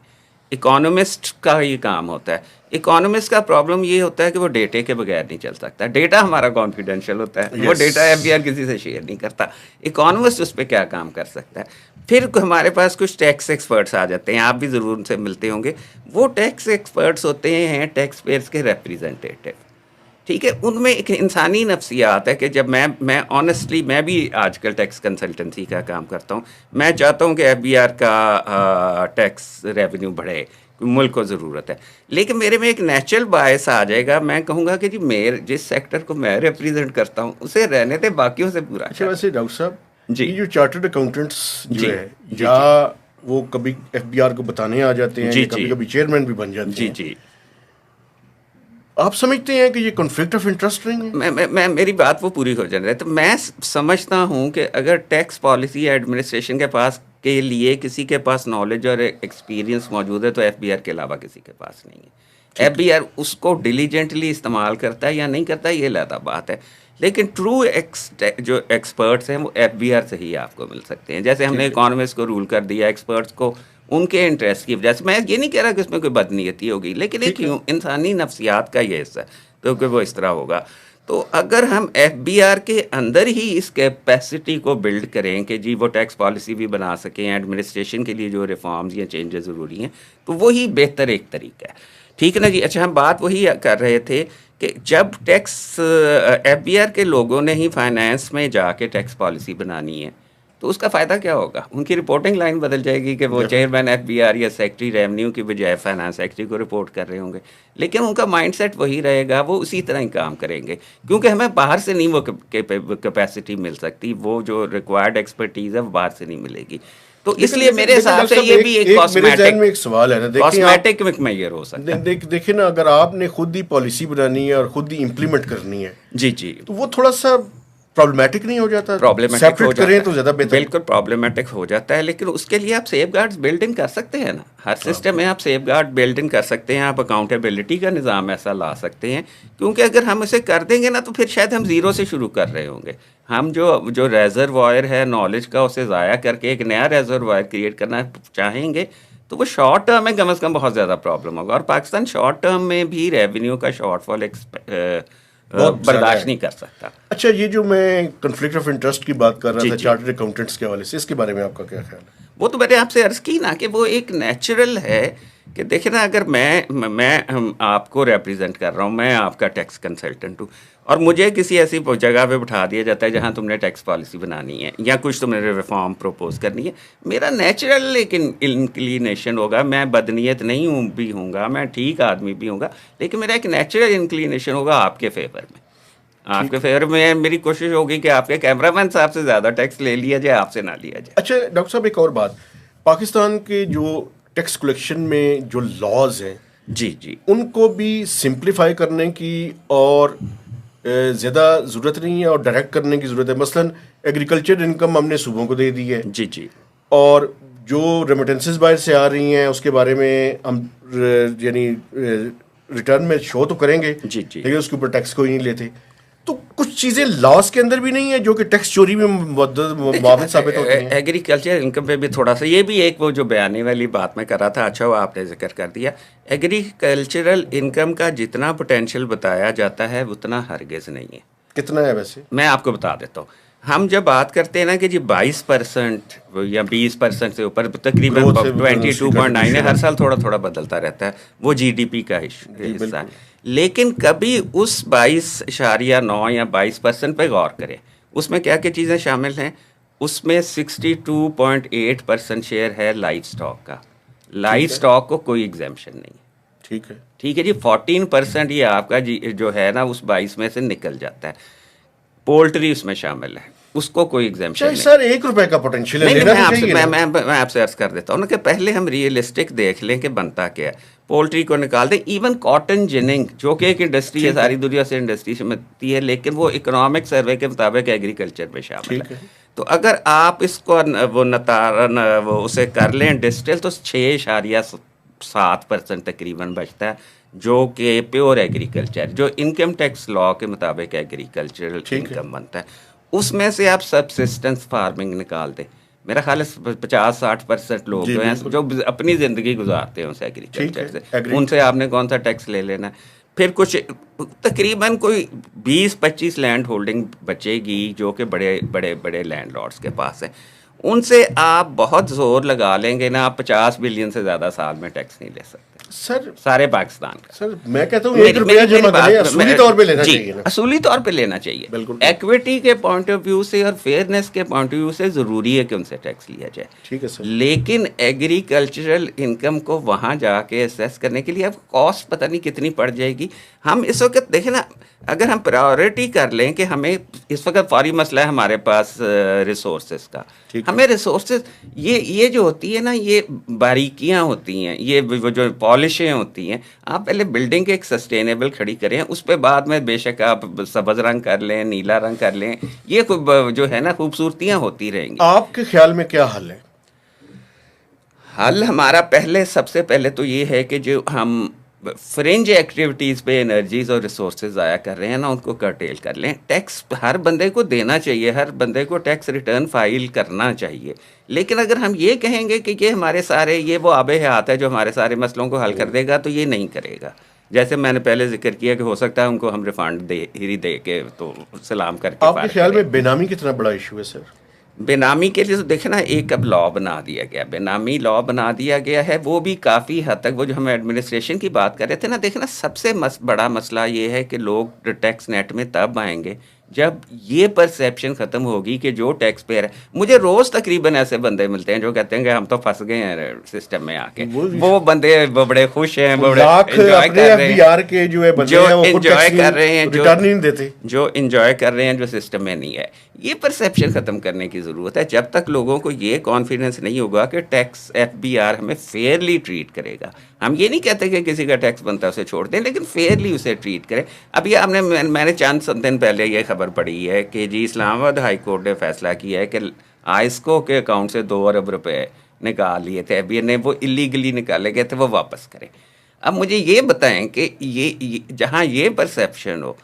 इकोनॉमिस्ट का ये काम होता है। इकोनॉमिस्ट का प्रॉब्लम ये होता है कि वो डेटे के बगैर नहीं चल सकता। डेटा हमारा कॉन्फिडेंशियल होता है, वो डेटा एफबीआर किसी से शेयर नहीं करता। इकोनॉमिस्ट उस पर क्या काम कर सकता है? फिर हमारे पास कुछ टैक्स एक्सपर्ट्स आ जाते हैं, आप भी ज़रूर उनसे मिलते होंगे। वो टैक्स एक्सपर्ट्स होते हैं टैक्स पेयर्स के रिप्रेजेंटेटिव। ठीक है, उनमें एक इंसानी नफ्सियात है कि जब मैं ऑनेस्टली, मैं भी आजकल टैक्स कंसल्टेंसी का काम करता हूँ, मैं चाहता हूँ कि एफबीआर का टैक्स रेवेन्यू बढ़े, मुल्क को ज़रूरत है, लेकिन मेरे में एक नेचुरल बायस आ जाएगा। मैं कहूँगा कि जी मेरे जिस सेक्टर को मैं रिप्रेजेंट करता हूँ उसे रहने दे, बाकियों से पूरा। अच्छा, वैसे डॉक्टर साहब जी, ये जो चार्टर्ड अकाउंटेंट्स जो है, या वो कभी एफबीआर को बताने आ जाते हैं, कभी कभी चेयरमैन भी बन जाते हैं, जी, आप समझते हैं कि ये कॉन्फ्लिक्ट ऑफ इंटरेस्ट रहेंगे? मैं मेरी बात वो पूरी हो जाने रही। तो मैं समझता हूँ कि अगर टैक्स पॉलिसी या एडमिनिस्ट्रेशन के पास के लिए किसी के पास नॉलेज और एक्सपीरियंस मौजूद है तो एफबीआर के अलावा किसी के पास नहीं है। एफबीआर उसको डिलीजेंटली इस्तेमाल करता है या नहीं करता है, ये अलग बात है, लेकिन ट्रू जो एक्सपर्ट्स हैं वो एफबीआर से ही आपको मिल सकते हैं। जैसे हमने इकोनॉमिस्ट को रूल कर दिया, एक्सपर्ट्स को उनके इंटरेस्ट की वजह से। मैं ये नहीं कह रहा कि उसमें कोई बदनीयती होगी, लेकिन एक इंसानी नफ्सियात का ये हिस्सा है, क्योंकि वो इस तरह होगा। तो अगर हम एफबीआर के अंदर ही इस कैपेसिटी को बिल्ड करें कि जी वो टैक्स पॉलिसी भी बना सकें, एडमिनिस्ट्रेशन के लिए जो रिफॉर्म्स या चेंजेस ज़रूरी हैं, तो वही बेहतर एक तरीका है। ठीक है ना जी? अच्छा, हम बात वही कर रहे थे कि जब टैक्स एफबीआर के लोगों ने ही फाइनेंस में जाके टैक्स पॉलिसी बनानी है तो उसका फ़ायदा क्या होगा? उनकी रिपोर्टिंग लाइन बदल जाएगी कि वो चेयरमैन एफबीआर या सेक्रेटरी रेवेन्यू की बजाय फाइनेंस सेक्रेटरी को रिपोर्ट कर रहे होंगे, लेकिन उनका माइंडसेट वही रहेगा, वो उसी तरह ही काम करेंगे, क्योंकि हमें बाहर से नहीं वो कैपेसिटी मिल सकती, वो जो रिक्वायर्ड एक्सपर्टीज़ है वो बाहर से नहीं मिलेगी। तो लेकिन इसलिए मेरे लेकिन हिसाब से डॉक्टर ये साहब, भी एक एक मेरे जहन में एक कॉस्मेटिक सवाल है ना, देखिए आप कॉस्मेटिक मेजर हो सकता है। देखिए ना, अगर आपने खुद ही पॉलिसी बनानी है और खुद ही इम्प्लीमेंट करनी है, जी जी, तो वो थोड़ा सा प्रॉब्लमेटिक नहीं हो जाता? प्रॉब्लमेटिक हो सेपरेट करें जाता तो है, ज़्यादा बेहतर है। बिल्कुल प्रॉब्लमेटिक हो जाता है, लेकिन उसके लिए आप सेफ गार्ड्स बिल्डिंग कर सकते हैं ना। हर सिस्टम में आप सेफ गार्ड बिल्डिंग कर सकते हैं, आप अकाउंटेबिलिटी का निज़ाम ऐसा ला सकते हैं, क्योंकि अगर हम इसे कर देंगे ना तो फिर शायद हम ज़ीरो से शुरू कर रहे होंगे। हम जो जो रेजरवायर है नॉलेज का, उसे ज़ाया करके एक नया रेजरवायर क्रिएट करना चाहेंगे तो वो शॉर्ट टर्म में कम से कम बहुत ज़्यादा प्रॉब्लम होगा, और पाकिस्तान शॉर्ट टर्म में भी रेवेन्यू का शॉर्टफॉल बहुत ज़्यादा बर्दाश्त है। नहीं कर सकता। अच्छा, ये जो मैं कन्फ्लिक्ट ऑफ इंटरेस्ट की बात कर रहा जी था जी, चार्टर्ड अकाउंटेंट्स के हवाले से, इसके बारे में आपका क्या ख्याल है? वो तो मैंने आपसे अर्ज़ की ना कि वो एक नेचुरल है कि देखिए ना, अगर हम आपको रिप्रेजेंट कर रहा हूँ, मैं आपका टैक्स कंसल्टेंट हूँ, और मुझे किसी ऐसी जगह पे बिठा दिया जाता है जहाँ तुमने टैक्स पॉलिसी बनानी है या कुछ तुमने रिफॉर्म प्रपोज करनी है, मेरा नेचुरल एक इंक्लिनेशन होगा, मैं बदनीयत नहीं हूँ भी हूँगा, मैं ठीक आदमी भी हूँगा, लेकिन मेरा एक नेचुरल इंक्लिनेशन होगा आपके फेवर में। ठीक आपके है। फेवर में मेरी कोशिश होगी कि आपके कैमरामैन साहब से ज़्यादा टैक्स ले लिया जाए, आपसे ना लिया जाए। अच्छा डॉक्टर साहब, एक और बात, पाकिस्तान के जो टैक्स कलेक्शन में जो लॉज हैं, जी जी, उनको भी सिंप्लीफाई करने की और ज़्यादा ज़रूरत नहीं है और डायरेक्ट करने की ज़रूरत है। मसलन एग्रीकल्चर इनकम हमने सूबों को दे दी है, जी जी, और जो रेमिटेंसेस बाहर से आ रही हैं उसके बारे में हम यानी रिटर्न में शो तो करेंगे, जी जी, लेकिन उसके ऊपर टैक्स कोई नहीं लेते। तो कुछ चीज़ें लॉस के अंदर भी नहीं है जो कि टैक्स चोरी में मुआविन साबित होती हैं। एग्रीकल्चर इनकम पे भी थोड़ा सा, ये भी एक वो जो बयानी वाली बात मैं कर रहा था, अच्छा वो आपने जिक्र कर दिया। एग्रीकल्चरल इनकम का जितना पोटेंशियल बताया जाता है उतना हरगिज़ नहीं है। कितना है वैसे? मैं आपको बता देता हूँ। हम जब बात करते हैं ना कि जी 22% या 20% से ऊपर, तकरीबन ग्रोथ से 22.9 है, हर साल थोड़ा थोड़ा बदलता रहता है, वो जीडीपी का हिस्सा है। लेकिन कभी उस 22.9 या 22% पे गौर करें, उसमें क्या क्या चीज़ें शामिल हैं। उसमें 62.8% शेयर है लाइफ स्टॉक का। लाइफ स्टॉक को कोई एग्जेम्पशन नहीं है। ठीक है। ठीक है जी, 14% ये आपका जी जो है ना उस 22 में से निकल जाता है। पोल्ट्री उसमें शामिल है, उसको कोई एग्जेम्पशन चाहे नहीं। सर ₹1 का पोटेंशियल है, नहीं, लेना मैं तो आपसे चाहिए ना। मैं आपसे अर्ज कर देता हूँ ना कि पहले हम रियलिस्टिक देख लें कि बनता क्या है। पोल्ट्री को निकाल दें, इवन कॉटन जिनिंग जो कि एक इंडस्ट्री है, ठीक है। सारी दुनिया से इंडस्ट्री से मिलती है, लेकिन वो इकोनॉमिक सर्वे के मुताबिक एग्रीकल्चर में शामिल ठीक है। है। तो अगर आप इसको वो उसे कर लें डिस्टिल, तो 6.7% तकरीबन बचता है, जो कि प्योर एग्रीकल्चर, जो इनकम टैक्स लॉ के मुताबिक एग्रीकल्चरल ठीक है। इनकम बनता है। उसमें से आप सबसिस्टेंस फार्मिंग निकाल दें, मेरा ख्याल है 50-60% लोग जी जो हैं बिल्कुल। जो अपनी ज़िंदगी गुजारते हैं उस ठीक एग्रीकल्चर है, से, एग्री। उनसे आपने कौन सा टैक्स ले लेना है। फिर कुछ तकरीबन कोई 20-25 लैंड होल्डिंग बचेगी जो कि बड़े बड़े बड़े लैंड लॉर्ड्स के पास है। उनसे आप बहुत जोर लगा लेंगे ना, आप 50 बिलियन से ज़्यादा साल में टैक्स नहीं ले सकते सर सारे पाकिस्तान का। सर मैं कहता हूँ मेरी ₹1 जमा बात- करें, असूली मैं- तौर पे लेना जी, चाहिए ना। असूली तौर पे लेना चाहिए। बिल्कुल। एक्विटी के पॉइंट ऑफ व्यू से और फेयरनेस के पॉइंट ऑफ व्यू से ज़रूरी है कि उनसे टैक्स लिया जाए। ठीक है सर। लेकिन एग्रीकल्चरल इनकम को वहाँ जाके असेस करने के लिए अब कॉस्ट पता नहीं कितनी पड़ जाएगी। हम इस वक्त देखें ना, अगर हम प्रायोरिटी कर लें कि हमें इस वक्त फौरी मसला है हमारे पास रिसोर्सेज का, ठीक है। हमें रिसोर्सेज ये जो होती है ना, ये बारीकियां होती हैं, ये वो जो पॉलिशें होती हैं, आप पहले बिल्डिंग एक सस्टेनेबल खड़ी करें, उस पर बाद में बेशक आप सब्ज रंग कर लें, नीला रंग कर लें, ये जो है ना खूबसूरतियां होती रहेंगी। आपके ख्याल में क्या हल है? हल हमारा सबसे पहले तो ये है कि जो हम फ्रिंज एक्टिविटीज़ पे एनर्जीज और रिसोर्सेज ज़ाया कर रहे हैं ना, उनको कर्टेल कर लें। टैक्स हर बंदे को देना चाहिए, हर बंदे को टैक्स रिटर्न फाइल करना चाहिए। लेकिन अगर हम ये कहेंगे कि ये हमारे सारे ये वो आबे हयात है जो हमारे सारे मसलों को हल कर देगा, तो ये नहीं करेगा। जैसे मैंने पहले जिक्र किया कि हो सकता है उनको हम रिफंड दे के तो सलाम करके आपके पार ख्याल करें। में बेनामी कितना बड़ा इशू है सर? बेनामी के लिए तो देखे ना, एक अब लॉ बना दिया गया, बेनामी लॉ बना दिया गया है, वो भी काफ़ी हद तक, वो जो हम एडमिनिस्ट्रेशन की बात कर रहे थे ना, देखे ना, सबसे बड़ा मसला ये है कि लोग टैक्स नेट में तब आएंगे जब ये परसेप्शन ख़त्म होगी कि जो टैक्स पेयर है, मुझे रोज़ तकरीबन ऐसे बंदे मिलते हैं जो कहते हैं कि हम तो फंस गए हैं सिस्टम में आके, वो बंदे बड़े खुश हैं, बड़े एंजॉय कर रहे हैं, के जो है जो एंजॉय कर रहे हैं, जो रिटर्न नहीं देते, जो एंजॉय कर रहे हैं, जो सिस्टम में नहीं है। ये परसेप्शन ख़त्म करने की ज़रूरत है। जब तक लोगों को ये कॉन्फिडेंस नहीं होगा कि टैक्स FBR हमें फेयरली ट्रीट करेगा, हम ये नहीं कहते कि किसी का टैक्स बनता है उसे छोड़ दें, लेकिन फेयरली उसे ट्रीट करें। अभी आपने मैंने चंद दिन पहले ये खबर पढ़ी है कि जी इस्लामाबाद हाई कोर्ट ने फैसला किया है कि आइस्को के अकाउंट से 2 अरब रुपए निकाल लिए थे, अभी ने वो इलीगली निकाले गए थे, वो वापस करें। अब मुझे ये बताएं कि ये जहाँ ये परसेप्शन हो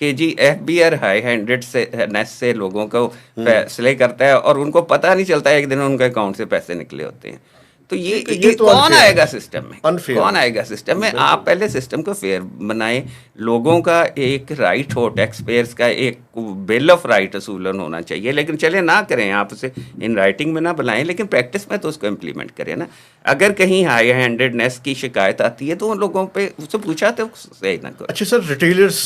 कि जी FBR हाई हैंडेड से नेस से लोगों को फैसले करता है और उनको पता नहीं चलता है एक दिन उनके अकाउंट से पैसे निकले होते हैं, तो ये तो कौन आएगा सिस्टम में? कौन आएगा सिस्टम में? आप पहले सिस्टम को फेयर बनाएं। लोगों का एक राइट हो, टैक्स पेयर्स का एक बिल ऑफ राइट असूलन होना चाहिए, लेकिन चले ना करें, आप उसे इन राइटिंग में ना बनाएं, लेकिन प्रैक्टिस में तो उसको इम्प्लीमेंट करें ना। अगर कहीं हाई हैंडेडनेस की शिकायत आती है तो उन लोगों पे उससे पूछा तो सही ना करो। अच्छा सर, रिटेलर्स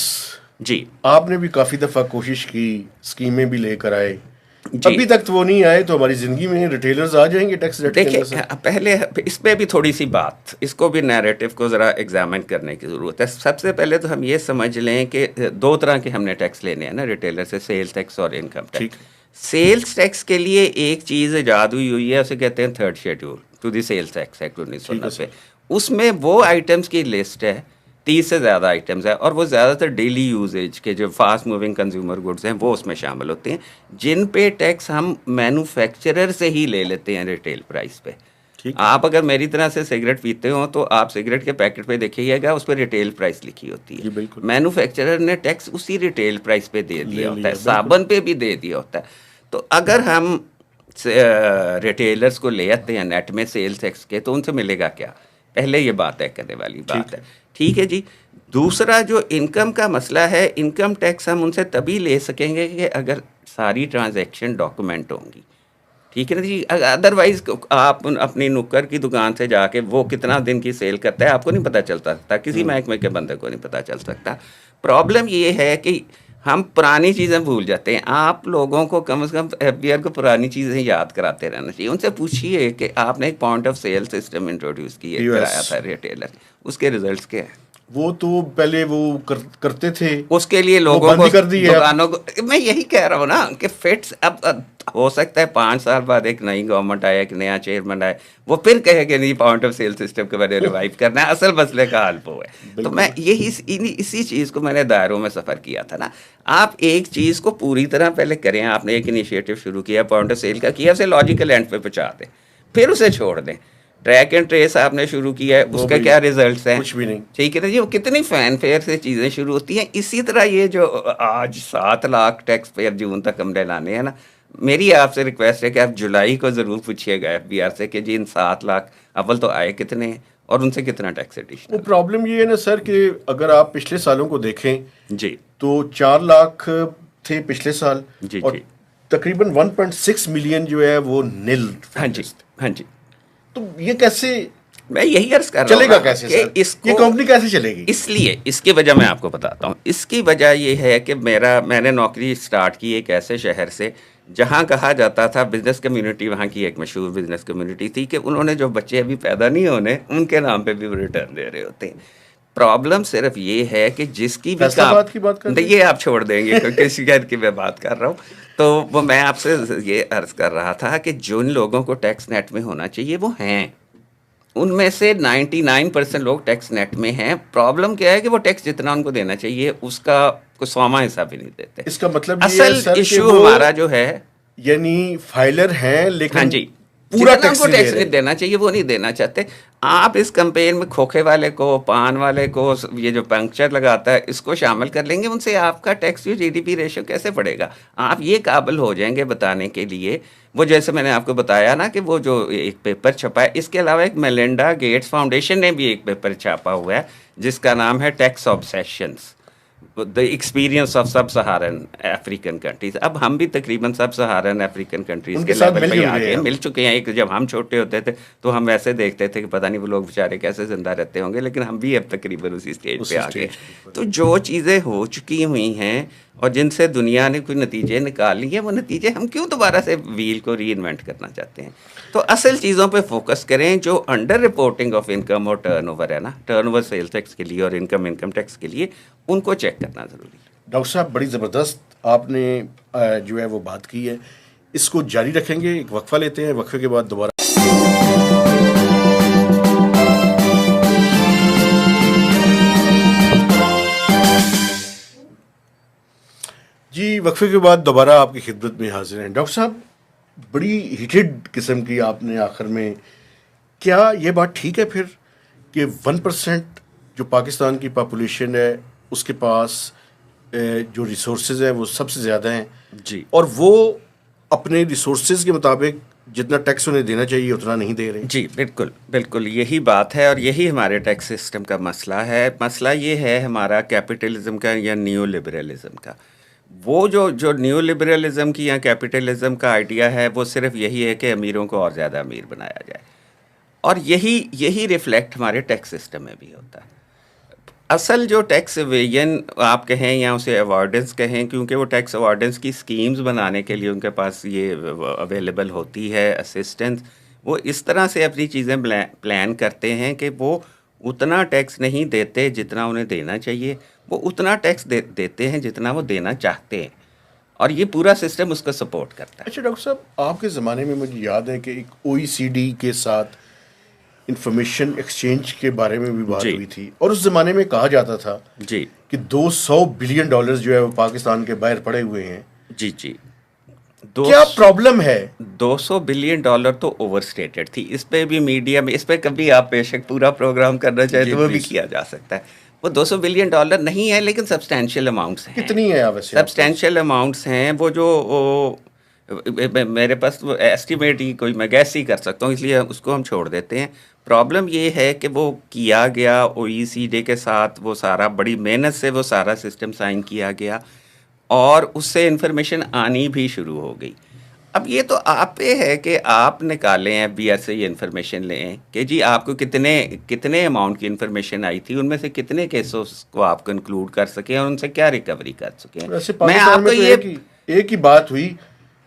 जी, आपने भी काफ़ी दफ़ा कोशिश की, स्कीमें भी लेकर आए, अभी तक तो वो नहीं आए, तो हमारी ज़िंदगी में रिटेलर्स आ जाएंगे टैक्स रेट के अंदर से? पहले इसमें भी थोड़ी सी बात, इसको भी नैरेटिव को ज़रा एग्जामिन करने की ज़रूरत है। सबसे पहले तो हम ये समझ लें कि 2 तरह के हमने टैक्स लेने हैं ना रिटेलर से, सेल्स टैक्स और इनकम टैक्स। सेल्स टैक्स के लिए एक चीज़ ईजाद हुई है, उसे कहते हैं 3rd schedule to the sales tax act 1990। उसमें वो आइटम्स की लिस्ट है, 30 से ज़्यादा आइटम्स है, और वो ज़्यादातर डेली यूजेज के जो फास्ट मूविंग कंज्यूमर गुड्स हैं वो उसमें शामिल होते हैं, जिन पे टैक्स हम मैन्युफैक्चरर से ही ले लेते हैं रिटेल प्राइस पे। आप अगर मेरी तरह से सिगरेट पीते हो तो आप सिगरेट के पैकेट पे देखिएगा, उस पर रिटेल प्राइस लिखी होती है। मैन्युफैक्चरर ने टैक्स उसी रिटेल प्राइस पे दे दिया होता है, साबुन पे भी दे दिया होता है। तो अगर हम रिटेलर्स को ले आते हैं नेट में सेल्स टैक्स के, तो उनसे मिलेगा क्या? पहले ये बात तय करने वाली बात है। ठीक है जी। दूसरा जो इनकम का मसला है, इनकम टैक्स हम उनसे तभी ले सकेंगे कि अगर सारी ट्रांजैक्शन डॉक्यूमेंट होंगी, ठीक है ना जी। अदरवाइज आप अपनी नुक्कर की दुकान से जाके वो कितना दिन की सेल करता है आपको नहीं पता चल सकता, किसी महकमे के बंदे को नहीं पता चल सकता। प्रॉब्लम ये है कि हम पुरानी चीज़ें भूल जाते हैं। आप लोगों को कम से कम FBR को पुरानी चीज़ें याद कराते रहना चाहिए। उनसे पूछिए कि आपने एक point of sale system introduce कराया था रिटेलर, उसके रिजल्ट्स क्या है? वो तो पहले वो करते थे, उसके लिए लोगों को दुकानों को, मैं यही कह रहा हूँ ना कि फिट्स अब हो सकता है 5 साल बाद एक नई गवर्नमेंट आए, एक नया चेयरमैन आए, वो फिर कहे कि नहीं पॉइंट ऑफ सेल सिस्टम के बारे में रिवाइव करना है, असल मसले का हल वो है। तो मैं यही इसी चीज़ को मैंने दायरों में सफ़र किया था ना। आप एक चीज़ को पूरी तरह पहले करें, आपने एक इनिशिएटिव शुरू किया पॉइंट ऑफ सेल का, किया, उसे लॉजिकल एंड पे पहुँचा दें, फिर उसे छोड़ दें। ट्रैक एंड ट्रेस आपने शुरू किया है, उसका क्या रिजल्ट्स हैं? कुछ भी नहीं। ठीक है ना जी। वो कितनी फैन फेयर से चीज़ें शुरू होती हैं। इसी तरह ये जो आज 7 लाख टैक्स पेयर जून तक हमने लाने हैं ना, मेरी आपसे रिक्वेस्ट है कि आप जुलाई को ज़रूर पूछिएगा FBR से कि जी इन 7 लाख अव्वल तो आए कितने हैं और उनसे कितना टैक्स एडिशनल। वो प्रॉब्लम ये है ना सर कि अगर आप पिछले सालों को देखें जी, तो 4 लाख थे पिछले साल जी, और तकरीबन 1.6 मिलियन जो है वो निल। हाँ जी, हाँ जी। तो ये कैसे, मैं यही अर्ज कर रहा हूँ, चलेगा कैसे सर? ये कंपनी कैसे चलेगी? इसलिए इसकी वजह मैं आपको बताता हूँ। इसकी वजह ये है कि मैंने नौकरी स्टार्ट की एक ऐसे शहर से जहाँ कहा जाता था, बिजनेस कम्युनिटी वहाँ की एक मशहूर बिजनेस कम्युनिटी थी, कि उन्होंने जो बच्चे अभी पैदा नहीं होने उनके नाम पे भी वो रिटर्न दे रहे होते हैं। प्रॉब्लम सिर्फ ये है कि जिसकी भी की बात कर ये आप छोड़ देंगे क्योंकि शिकायत की मैं बात कर रहा हूँ, तो वो मैं आपसे ये अर्ज कर रहा था कि जिन लोगों को टैक्स नेट में होना चाहिए वो हैं, उनमें से 99% लोग टैक्स नेट में हैं। प्रॉब्लम क्या है कि वो टैक्स जितना उनको देना चाहिए उसका कुछ 100वां हिस्सा भी नहीं देते। इसका मतलब असल इशू हमारा जो है, यानी फाइलर हैं लेकिन हाँ जी, पूरा टैक्स नहीं देना चाहिए, वो नहीं देना चाहते। आप इस कंपेन में खोखे वाले को, पान वाले को, ये जो पंक्चर लगाता है इसको शामिल कर लेंगे, उनसे आपका टैक्स टू GDP रेशियो कैसे पड़ेगा? आप ये काबिल हो जाएंगे बताने के लिए। वो जैसे मैंने आपको बताया ना कि वो जो एक पेपर छपा है, इसके अलावा एक मेलिंडा गेट्स फाउंडेशन ने भी एक पेपर छापा हुआ है जिसका नाम है tax obsessions. The experience of सब सहारन अफ्रीकन कंट्रीज। अब हम भी तकरीबन सब सहारन अफ्रीकन कंट्रीज उनके के साथ लेवल पे मिल आ गए गए, हम। मिल चुके हैं। एक जब हम छोटे होते थे तो हम ऐसे देखते थे कि पता नहीं वो लोग बेचारे कैसे जिंदा रहते होंगे, लेकिन हम भी अब तकरीबन उसी स्टेज पे उसी आ गए। स्टेज के ऊपर तो हैं। जो चीज़ें हो चुकी हुई हैं और जिनसे दुनिया ने कोई नतीजे निकाल लिए, वो नतीजे हम क्यों दोबारा से व्हील को री इन्वेंट करना चाहते हैं? तो असल चीज़ों पे फोकस करें। जो अंडर रिपोर्टिंग ऑफ इनकम और टर्नओवर है ना, टर्नओवर सेल्स टैक्स के लिए और इनकम टैक्स के लिए, उनको चेक करना ज़रूरी है। डॉक्टर साहब, बड़ी ज़बरदस्त आपने जो है वो बात की है। इसको जारी रखेंगे, एक वक्फा लेते हैं, वक्फे के बाद दोबारा। जी, वक्फे के बाद दोबारा आपकी खिदमत में हाजिर हैं। डॉक्टर साहब, बड़ी हीटेड किस्म की आपने आखिर में, क्या ये बात ठीक है फिर कि 1% जो पाकिस्तान की पॉपुलेशन है उसके पास जो रिसोर्सेज हैं वो सबसे ज़्यादा हैं, जी और वो अपने रिसोर्सेज के मुताबिक जितना टैक्स उन्हें देना चाहिए उतना नहीं दे रहे? जी, बिल्कुल बिल्कुल यही बात है और यही हमारे टैक्स सिस्टम का मसला है। मसला ये है हमारा कैपिटलिज्म का या न्यू लिबरलिज्म का। वो जो जो न्यू लिबरलिज्म की या कैपिटलिज्म का आइडिया है, वो सिर्फ यही है कि अमीरों को और ज़्यादा अमीर बनाया जाए, और यही यही रिफ्लेक्ट हमारे टैक्स सिस्टम में भी होता है। असल जो टैक्स एवेजन आप कहें या उसे अवॉइडेंस कहें, क्योंकि वो टैक्स अवॉइडेंस की स्कीम्स बनाने के लिए उनके पास ये अवेलेबल होती है असिस्टेंस। वो इस तरह से अपनी चीज़ें प्लान करते हैं कि वो उतना टैक्स नहीं देते जितना उन्हें देना चाहिए, वो उतना टैक्स देते हैं जितना वो देना चाहते हैं, और ये पूरा सिस्टम उसको सपोर्ट करता है। अच्छा डॉक्टर साहब, आपके ज़माने में मुझे याद है कि एक OECD के साथ इंफॉर्मेशन एक्सचेंज के बारे में भी बात जी हुई थी, और उस ज़माने में कहा जाता था जी कि 200 बिलियन डॉलर्स जो है वो पाकिस्तान के बाहर पड़े हुए हैं। जी जी क्या प्रॉब्लम है? 200 बिलियन डॉलर तो ओवरस्टेटेड थी। इस पे भी मीडिया में, इस पे कभी आप बेशक पूरा प्रोग्राम करना चाहे जी तो वो भी प्लीज। किया जा सकता है। वो 200 बिलियन डॉलर नहीं है, लेकिन सब्सटैंशियल अमाउंट्स हैं। कितनी है वैसे? सब्सटैंशियल अमाउंट्स हैं। वो जो मेरे पास वो एस्टिमेट ही कोई मैं गैस ही कर सकता हूँ, इसलिए उसको हम छोड़ देते हैं। प्रॉब्लम ये है कि वो किया गया OECD के साथ, वो सारा बड़ी मेहनत से वो सारा सिस्टम साइन किया गया, और उससे इन्फॉर्मेशन आनी भी शुरू हो गई। अब ये तो आप पे है कि आप निकालें FBR से ये इन्फॉर्मेशन लें कि जी आपको कितने कितने अमाउंट की इन्फॉर्मेशन आई थी, उनमें से कितने केसेस को आप कंक्लूड कर सकें और उनसे क्या रिकवरी कर सकें। वैसे मैं पाकिस्तान आपको में तो ये एक ही बात हुई,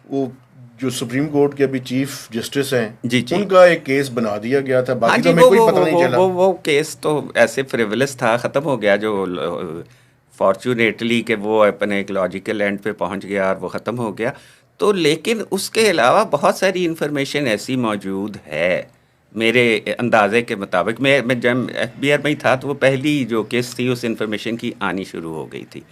वो जो सुप्रीम कोर्ट के अभी चीफ जस्टिस हैं, जी जी उनका एक केस बना दिया गया था, हाँ बाकी जी, तो हमें कोई पता नहीं चला। वो केस तो ऐसे फ्रिवलस था, ख़त्म हो गया, जो फॉर्चुनेटली कि वो अपने एक लॉजिकल एंड पे पहुंच गया और वो ख़त्म हो गया। तो लेकिन उसके अलावा बहुत सारी इन्फॉर्मेशन ऐसी मौजूद है मेरे अंदाजे के मुताबिक। मैं जब FBR में ही था तो वो पहली जो केस थी उस इन्फॉर्मेशन की आनी शुरू हो गई थी,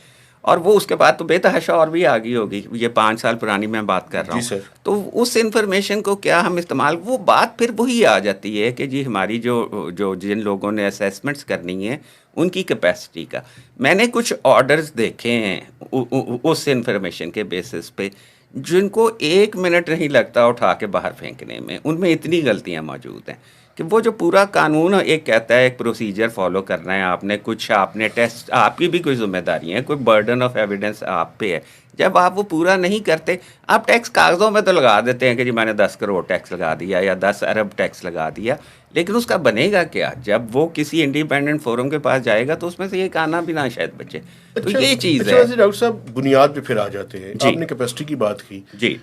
और वो उसके बाद तो बेतहाशा और भी आ गई होगी। ये 5 साल पुरानी मैं बात कर रहा जी हूँ। सर। तो उस इन्फॉर्मेशन को क्या हम इस्तेमाल, वो बात फिर वही आ जाती है कि जी हमारी जो जो जिन लोगों ने असेसमेंट्स करनी है उनकी कैपेसिटी का। मैंने कुछ ऑर्डर्स देखे हैं उस इन्फॉर्मेशन के बेसिस पे, जिनको 1 मिनट नहीं लगता उठा के बाहर फेंकने में। उनमें इतनी गलतियाँ मौजूद हैं कि वो जो पूरा कानून एक कहता है, एक प्रोसीजर फॉलो करना है आपने, कुछ आपने टेस्ट, आपकी भी कोई जिम्मेदारी है, कोई बर्डन ऑफ एविडेंस आप पे है। जब आप वो पूरा नहीं करते, आप टैक्स कागज़ों में तो लगा देते हैं कि जी मैंने 10 करोड़ टैक्स लगा दिया या 10 अरब टैक्स लगा दिया, लेकिन उसका बनेगा क्या? जब वो किसी इंडिपेंडेंट फोरम के पास जाएगा तो उसमें से एक आना भी ना शायद बचे। तो ये चीज़ अच्छा है। वैसे डॉक्टर साहब, बुनियाद पे फिर आ जाते हैं। जी आपने कैपेसिटी की बात की, जी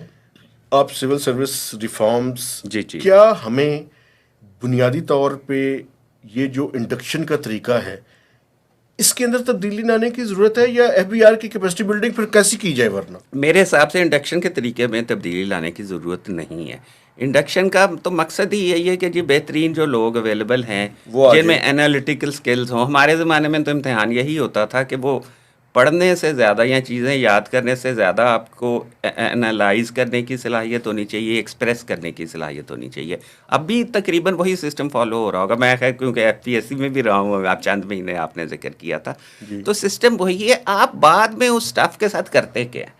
आप सिविल सर्विस रिफॉर्म्स, जी जी क्या हमें बुनियादी तौर पे ये जो इंडक्शन का तरीका है इसके अंदर तब्दीली लाने की ज़रूरत है, या FBR की कैपेसिटी बिल्डिंग फिर कैसी की जाए? वरना मेरे हिसाब से इंडक्शन के तरीके में तब्दीली लाने की ज़रूरत नहीं है। इंडक्शन का तो मकसद ही यही है कि जी बेहतरीन जो लोग अवेलेबल हैं, वो आ जिनमें जाए। एनालिटिकल स्किल्स हों। हमारे ज़माने में तो इम्तहान यही होता था कि वो पढ़ने से ज़्यादा या चीज़ें याद करने से ज़्यादा आपको एनालाइज करने की सलाहियत होनी चाहिए, एक्सप्रेस करने की सलाहियत होनी चाहिए। अब भी तकरीबन वही सिस्टम फॉलो हो रहा होगा। मैं खैर क्योंकि FPSC में भी रहा हूँ, आप चंद महीने आपने जिक्र किया था, तो सिस्टम वही है। आप बाद में उस स्टाफ के साथ करते क्या है?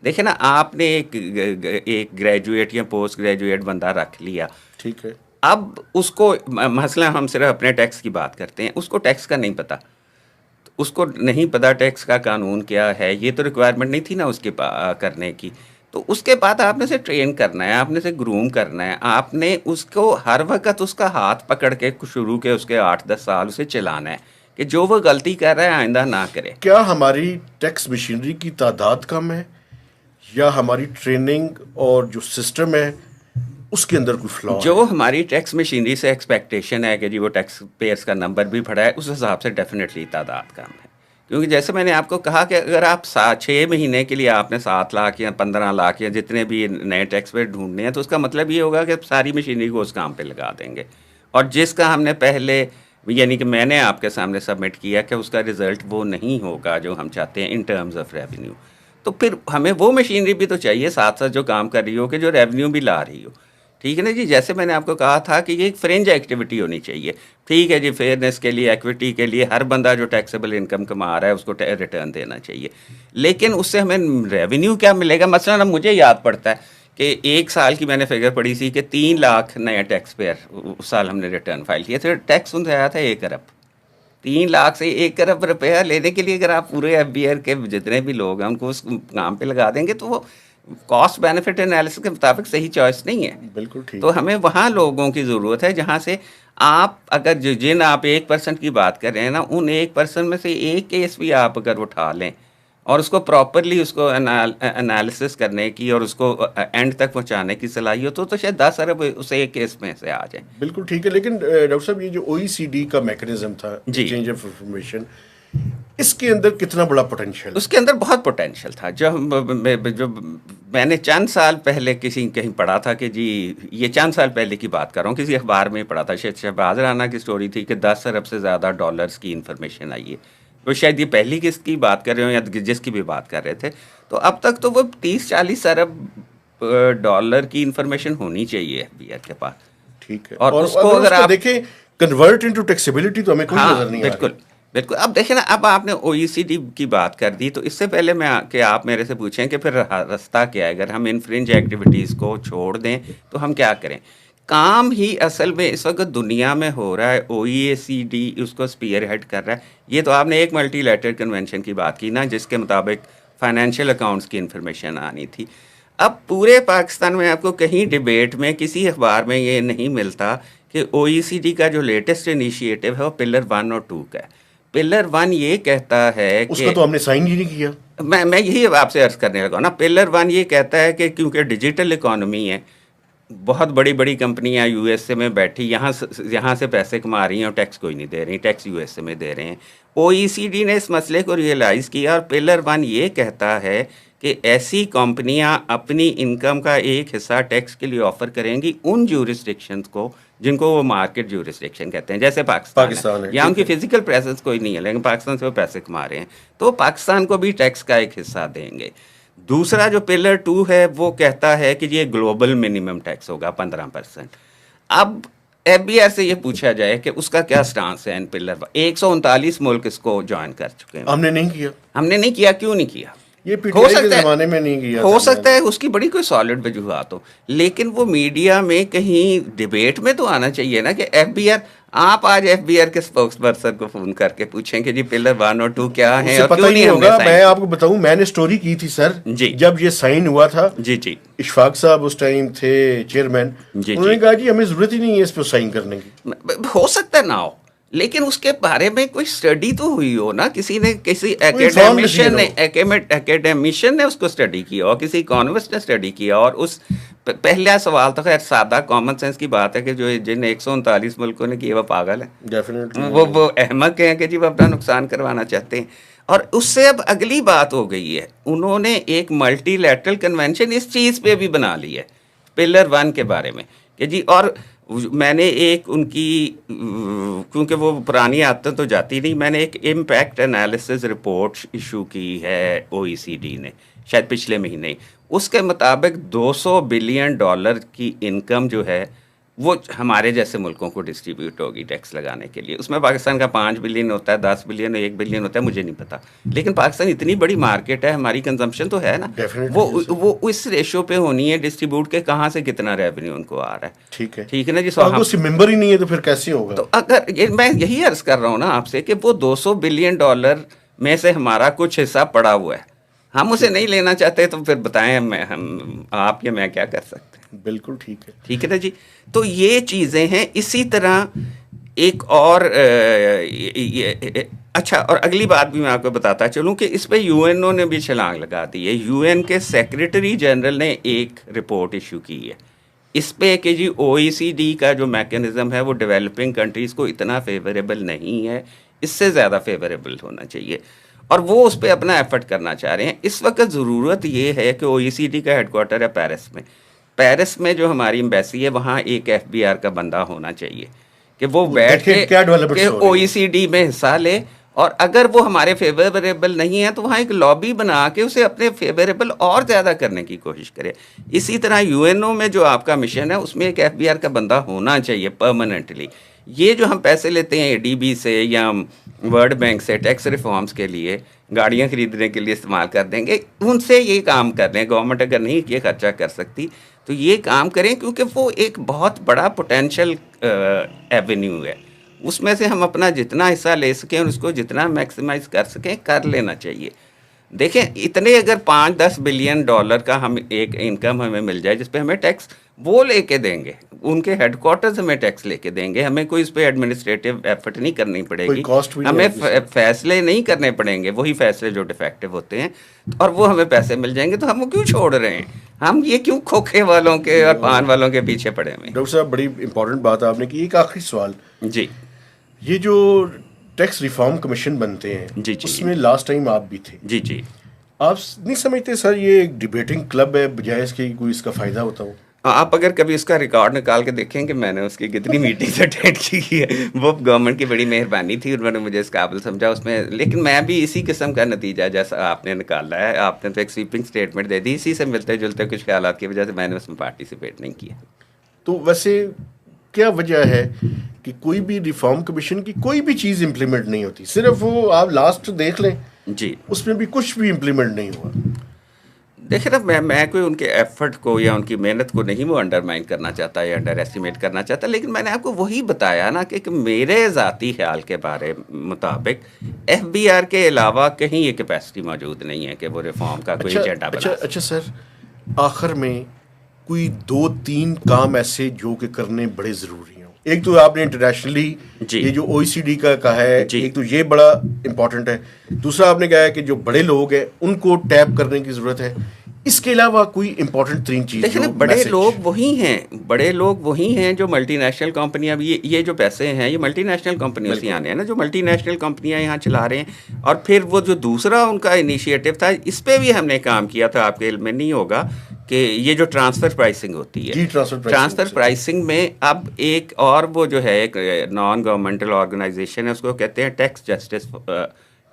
देखे ना, आपने एक ग्रेजुएट या पोस्ट ग्रेजुएट बंदा रख लिया, ठीक है। अब उसको मसला, हम सिर्फ अपने टैक्स की बात करते हैं, उसको टैक्स का नहीं पता, उसको नहीं पता टैक्स का कानून क्या है, ये तो रिक्वायरमेंट नहीं थी ना उसके करने की। तो उसके बाद आपने से ट्रेन करना है, आपने से ग्रूम करना है, आपने उसको हर वक्त उसका हाथ पकड़ के शुरू के उसके 8-10 साल उसे चलाना है कि जो वो गलती कर रहा है आइंदा ना करे। क्या हमारी टैक्स मशीनरी की तादाद कम है, या हमारी ट्रेनिंग और जो सिस्टम है उसके अंदर कोई फ्लॉ जो है? हमारी टैक्स मशीनरी से एक्सपेक्टेशन है कि जी वो टैक्स पेयर्स का नंबर भी बढ़ा है, उस हिसाब से डेफिनेटली तादाद कम है। क्योंकि जैसे मैंने आपको कहा कि अगर आप 6 महीने के लिए आपने 7 लाख या 15 लाख या जितने भी नए टैक्स पेयर ढूंढने हैं, तो उसका मतलब ये होगा कि सारी मशीनरी को उस काम पे लगा देंगे। और जिसका हमने पहले, यानी कि मैंने आपके सामने सबमिट किया कि उसका रिजल्ट वो नहीं होगा जो हम चाहते हैं इन टर्म्स ऑफ रेवेन्यू, तो फिर हमें वो मशीनरी भी तो चाहिए साथ साथ जो काम कर रही हो कि जो रेवेन्यू भी ला रही हो। ठीक है ना जी, जैसे मैंने आपको कहा था कि ये एक फ्रेंच एक्टिविटी होनी चाहिए। ठीक है जी, फेयरनेस के लिए, एक्विटी के लिए हर बंदा जो टैक्सेबल इनकम कमा रहा है उसको रिटर्न देना चाहिए, लेकिन उससे हमें रेवेन्यू क्या मिलेगा? मसलन अब मुझे याद पड़ता है कि 1 साल की मैंने फिगर पढ़ी थी कि 3 लाख नया टैक्स पेयर उस साल हमने रिटर्न फाइल किया, तो टैक्स उनसे आया था 1 अरब। 3 लाख से 1 अरब रुपया लेने के लिए अगर आप पूरे एफबीआर के जितने भी लोग हैं उनको उस काम पे लगा देंगे, तो वो कॉस्ट बेनिफिट एनालिसिस के मुताबिक सही चॉइस नहीं है। बिल्कुल ठीक तो है। हमें वहाँ लोगों की ज़रूरत है जहाँ से आप अगर जिन आप 1% की बात कर रहे हैं ना, उन 1% में से एक केस भी आप अगर उठा लें और उसको प्रॉपरली उसको एनालिसिस करने की और उसको एंड तक पहुँचाने की सलाहियत हो, तो शायद 10 अरब उस एक केस में से आ जाए। बिल्कुल ठीक है, लेकिन डॉक्टर साहब ये जो OECD का मैकेनिज्म था, जी, एक्सचेंज ऑफ इंफॉर्मेशन, इसके अंदर कितना बड़ा पोटेंशियल है? उसके अंदर बहुत पोटेंशियल था। जो मैंने चंद साल पहले किसी कहीं पढ़ा था कि जी, ये चंद साल पहले की बात कर रहा हूँ, किसी अखबार में पढ़ा था, शायद शहबाज राना की स्टोरी थी कि 10 अरब से ज़्यादा डॉलर्स की इन्फॉर्मेशन आई है। तो शायद ये पहली किस्त की बात कर रहे हो या जिसकी भी बात कर रहे थे। तो अब तक तो वो 30-40 अरब डॉलर की इन्फॉर्मेशन होनी चाहिए एफबीआर के पास। ठीक है, और और उसको अगर अगर उसको आप देखें कन्वर्ट इनटू टैक्सेबिलिटी, तो हमें कोई नजर नहीं आ बिल्कुल रही। बिल्कुल। अब देखिए ना, अब आपने ओईसीडी की बात कर दी, तो इससे पहले कि आप मेरे से पूछें कि फिर रास्ता क्या है, अगर हम इन फ्रिंज एक्टिविटीज़ को छोड़ दें तो हम क्या करें? काम ही असल में इस वक्त दुनिया में हो रहा है, ओईसीडी उसको स्पीयर हेड कर रहा है। ये तो आपने एक मल्टीलैटरल कन्वेंशन की बात की ना, जिसके मुताबिक फाइनेंशियल अकाउंट्स की इंफॉर्मेशन आनी थी। अब पूरे पाकिस्तान में आपको कहीं डिबेट में किसी अखबार में ये नहीं मिलता कि ओईसीडी का जो लेटेस्ट इनिशिएटिव है वो पिलर 1 और 2 का है। पिलर 1 ये कहता है उसका कि तो हमने साइन ही नहीं किया। मैं यही आपसे अर्ज करने लगा ना, पिलर 1 ये कहता है कि क्योंकि डिजिटल इकोनॉमी है, बहुत बड़ी बड़ी कंपनियां यूएसए में बैठी यहाँ से पैसे कमा रही हैं और टैक्स कोई नहीं दे रही, टैक्स यूएसए में दे रहे हैं। ओईसीडी ने इस मसले को रियलाइज़ किया और पिलर 1 ये कहता है कि ऐसी कंपनियां अपनी इनकम का एक हिस्सा टैक्स के लिए ऑफर करेंगी उन ज्यूरिस्डिक्शंस को जिनको वो मार्केट ज्यूरिस्डिक्शन कहते हैं, जैसे पाकिस्तान है, या ठीक उनकी है। फिजिकल प्रेजेंस कोई नहीं है लेकिन पाकिस्तान से वो पैसे कमा रहे हैं, तो पाकिस्तान को भी टैक्स का एक हिस्सा देंगे। दूसरा जो पिलर 2 है वो कहता है कि ये ग्लोबल मिनिमम टैक्स होगा 15%। अब एफबीआर से ये पूछा जाए कि उसका क्या स्टांस है इन पिलर 139 मुल्क इसको ज्वाइन कर चुके हैं। हमने नहीं किया। हमने नहीं किया, क्यों नहीं किया? ये हो पीटीआई के सकता है, जमाने में नहीं किया हो था सकता है मैंने। उसकी बड़ी कोई सॉलिड वजूहत हो, लेकिन वो मीडिया में कहीं डिबेट में तो आना चाहिए ना कि एफबीआर, आप आज एफबीआर के स्पोक्स पर्सन को फोन करके पूछें कि जी पिलर 1 और 2 क्या है उसे और पता क्यों ही नहीं नहीं हमने होगा। साइन मैं किया। आपको बताऊं, मैंने स्टोरी की थी सर, जी जब ये साइन हुआ था। जी जी इशफाक साहब उस टाइम थे चेयरमैन, जी उन्होंने जी। कहा जी हमें जरूरत ही नहीं है इस पर साइन करने की। हो सकता है ना हो, लेकिन उसके बारे में कोई स्टडी तो हुई हो ना, किसी ने, किसी informed decision एकेडमिशियन ने उसको स्टडी किया और किसी इकोनॉमिस्ट ने स्टडी किया। और उस पहला सवाल तो खैर सादा कॉमन सेंस की बात है कि जो जिन 139 मुल्कों ने किया वो पागल है, डेफिनेटली वो अहमक हैं कि जी वो अपना नुकसान करवाना चाहते हैं। और उससे अब अगली बात हो गई है, उन्होंने एक मल्टीलैटरल कन्वेंशन इस चीज़ पे भी बना ली है पिलर 1 के बारे में कि जी। और मैंने एक उनकी, क्योंकि वो पुरानी आदतें तो जाती नहीं, मैंने एक इम्पैक्ट एनालिसिस रिपोर्ट इशू की है ओईसीडी ने शायद पिछले महीने। उसके मुताबिक $200 बिलियन की इनकम जो है वो हमारे जैसे मुल्कों को डिस्ट्रीब्यूट होगी टैक्स लगाने के लिए। उसमें पाकिस्तान का 5 बिलियन होता है, 10 बिलियन, 1 बिलियन होता है, मुझे नहीं पता। लेकिन पाकिस्तान इतनी बड़ी मार्केट है, हमारी कंजम्पशन तो है ना, डेफिनेटली सर। वो इस रेशो पे होनी है डिस्ट्रीब्यूट के, कहाँ से कितना रेवेन्यू उनको आ रहा है। ठीक है, ठीक है ना जी। तो अगर उसकी मेंबर ही नहीं है तो फिर कैसे होगा? तो अगर मैं यही अर्ज कर रहा हूँ ना आपसे कि वो $200 बिलियन में से हमारा कुछ हिस्सा पड़ा हुआ है, हम उसे नहीं लेना चाहते, तो फिर बताएं हम आप या मैं क्या कर सकते हैं? बिल्कुल ठीक है। ठीक है ना जी। तो ये चीज़ें हैं। इसी तरह एक और अच्छा, और अगली बात भी मैं आपको बताता चलूँ कि इस पे यूएनओ ने भी छलांग लगा दी है। यूएन के सेक्रेटरी जनरल ने एक रिपोर्ट इशू की है इस पे कि जी ओईसीडी का जो मैकेनिज़्म है वो डेवलपिंग कंट्रीज़ को इतना फेवरेबल नहीं है, इससे ज़्यादा फेवरेबल होना चाहिए, और वो उस पर अपना एफर्ट करना चाह रहे हैं। इस वक्त ज़रूरत ये है कि ओईसीडी का हेडक्वार्टर है पेरिस में। पेरिस में जो हमारी एम्बेसी है वहाँ एक एफबीआर का बंदा होना चाहिए कि वो बैठ के ओईसीडी में हिस्सा ले, और अगर वो हमारे फेवरेबल नहीं है तो वहाँ एक लॉबी बना के उसे अपने फेवरेबल और ज़्यादा करने की कोशिश करे। इसी तरह यूएनओ में जो आपका मिशन है उसमें एक एफबीआर का बंदा होना चाहिए परमानेंटली। ये जो हम पैसे लेते हैं एडीबी से या वर्ल्ड बैंक से टैक्स रिफॉर्म्स के लिए, गाड़ियाँ खरीदने के लिए इस्तेमाल कर देंगे, उनसे ये काम कर रहे हैं। गवर्नमेंट अगर नहीं ये खर्चा कर सकती तो ये काम करें, क्योंकि वो एक बहुत बड़ा पोटेंशियल एवेन्यू है। उसमें से हम अपना जितना हिस्सा ले सकें और उसको जितना मैक्सिमाइज कर सकें कर लेना चाहिए। देखें, इतने अगर 5-10 बिलियन डॉलर का हम एक इनकम हमें मिल जाए जिस पे हमें टैक्स वो लेके देंगे, उनके हेडक्वार्टर्स हमें टैक्स लेके देंगे, हमें कोई इस पे एडमिनिस्ट्रेटिव एफर्ट नहीं करनी पड़ेगी, हमें फैसले नहीं करने पड़ेंगे, वही फैसले जो डिफेक्टिव होते हैं, और वो हमें पैसे मिल जाएंगे। तो हम वो क्यों छोड़ रहे हैं? हम ये क्यों खोखे वालों के और पान वालों के पीछे पड़े हुए? डॉक्टर साहब, बड़ी इंपॉर्टेंट बात आपने की। एक आखिरी सवाल जी, ये जो टैक्स रिफॉर्म कमीशन बनते हैं जी, उसमें लास्ट टाइम आप भी थे। जी जी। आप नहीं समझते सर ये एक डिबेटिंग क्लब है, बजाय इसके कोई इसका फायदा होता हो? आप अगर कभी उसका रिकॉर्ड निकाल के देखें कि मैंने उसकी कितनी मीटिंग्स अटेंड की है, वो गवर्नमेंट की बड़ी मेहरबानी थी, उन्होंने मुझे इस काबिल समझा उसमें। लेकिन मैं भी इसी किस्म का नतीजा जैसा आपने निकाला है, आपने तो एक स्वीपिंग स्टेटमेंट दे दी, इसी से मिलते जुलते कुछ ख्यालात की वजह से मैंने उसमें पार्टिसिपेट नहीं किया। तो वैसे क्या वजह है कि कोई भी रिफॉर्म कमीशन की कोई भी चीज़ इम्प्लीमेंट नहीं होती? सिर्फ वो आप लास्ट देख लें जी, उसमें भी कुछ भी इम्प्लीमेंट नहीं हुआ। देखिए ना, मैं कोई उनके एफर्ट को या उनकी मेहनत को नहीं वो अंडरमाइन करना चाहता या अंडर एस्टिमेट करना चाहता, लेकिन मैंने आपको वही बताया ना कि मेरे ज़ाती ख्याल के बारे मुताबिक एफबीआर के अलावा कहीं ये कैपेसिटी मौजूद नहीं है कि वो रिफॉर्म का कोई एजेंडा बना। अच्छा सर, आखिर में कोई 2-3 काम ऐसे जो कि करने बड़े ज़रूरी हों। एक तो आपने इंटरनेशनली ये जो ओईसीडी का कहा है, एक तो ये बड़ा इंपॉर्टेंट है। दूसरा आपने कहा है कि जो बड़े लोग हैं उनको टैप करने की ज़रूरत है। इसके अलावा कोई इंपॉर्टेंट 3 चीज़? देखिए, बड़े लोग वही हैं जो मल्टीनेशनल कंपनियां, ये जो पैसे हैं ये मल्टीनेशनल कंपनियों से आने हैं ना, जो मल्टीनेशनल कंपनियां यहाँ चला रहे हैं। और फिर वो जो दूसरा उनका इनिशिएटिव था, इस पे भी हमने काम किया था, आपके इल्म में नहीं होगा कि ये जो ट्रांसफ़र प्राइसिंग होती है, ट्रांसफ़र प्राइसिंग में अब एक और वो जो है एक नॉन गवर्नमेंटल ऑर्गेनाइजेशन है, उसको कहते हैं टैक्स जस्टिस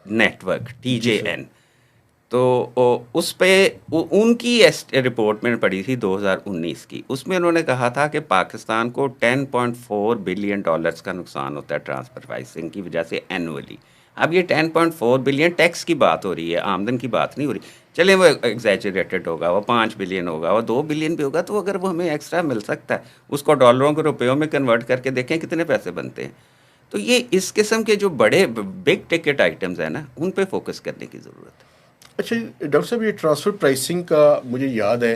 नेटवर्क, TJN। तो उस पे उनकी रिपोर्ट मैंने पढ़ी थी 2019 की, उसमें उन्होंने कहा था कि पाकिस्तान को $10.4 बिलियन का नुकसान होता है ट्रांसफर प्राइसिंग की वजह से एनुअली। अब ये 10.4 बिलियन टैक्स की बात हो रही है, आमदन की बात नहीं हो रही। चलें, वो एग्जैजरेटेड होगा, वो 5 बिलियन होगा, वो 2 बिलियन भी होगा, तो अगर वो हमें एक्स्ट्रा मिल सकता है, उसको डॉलरों को रुपयों में कन्वर्ट करके देखें कितने पैसे बनते हैं। तो ये इस किस्म के जो बड़े बिग टिकट आइटम्स हैं ना, उन पे फोकस करने की ज़रूरत है। अच्छा डॉक्टर साहब, ये ट्रांसफ़र प्राइसिंग का मुझे याद है,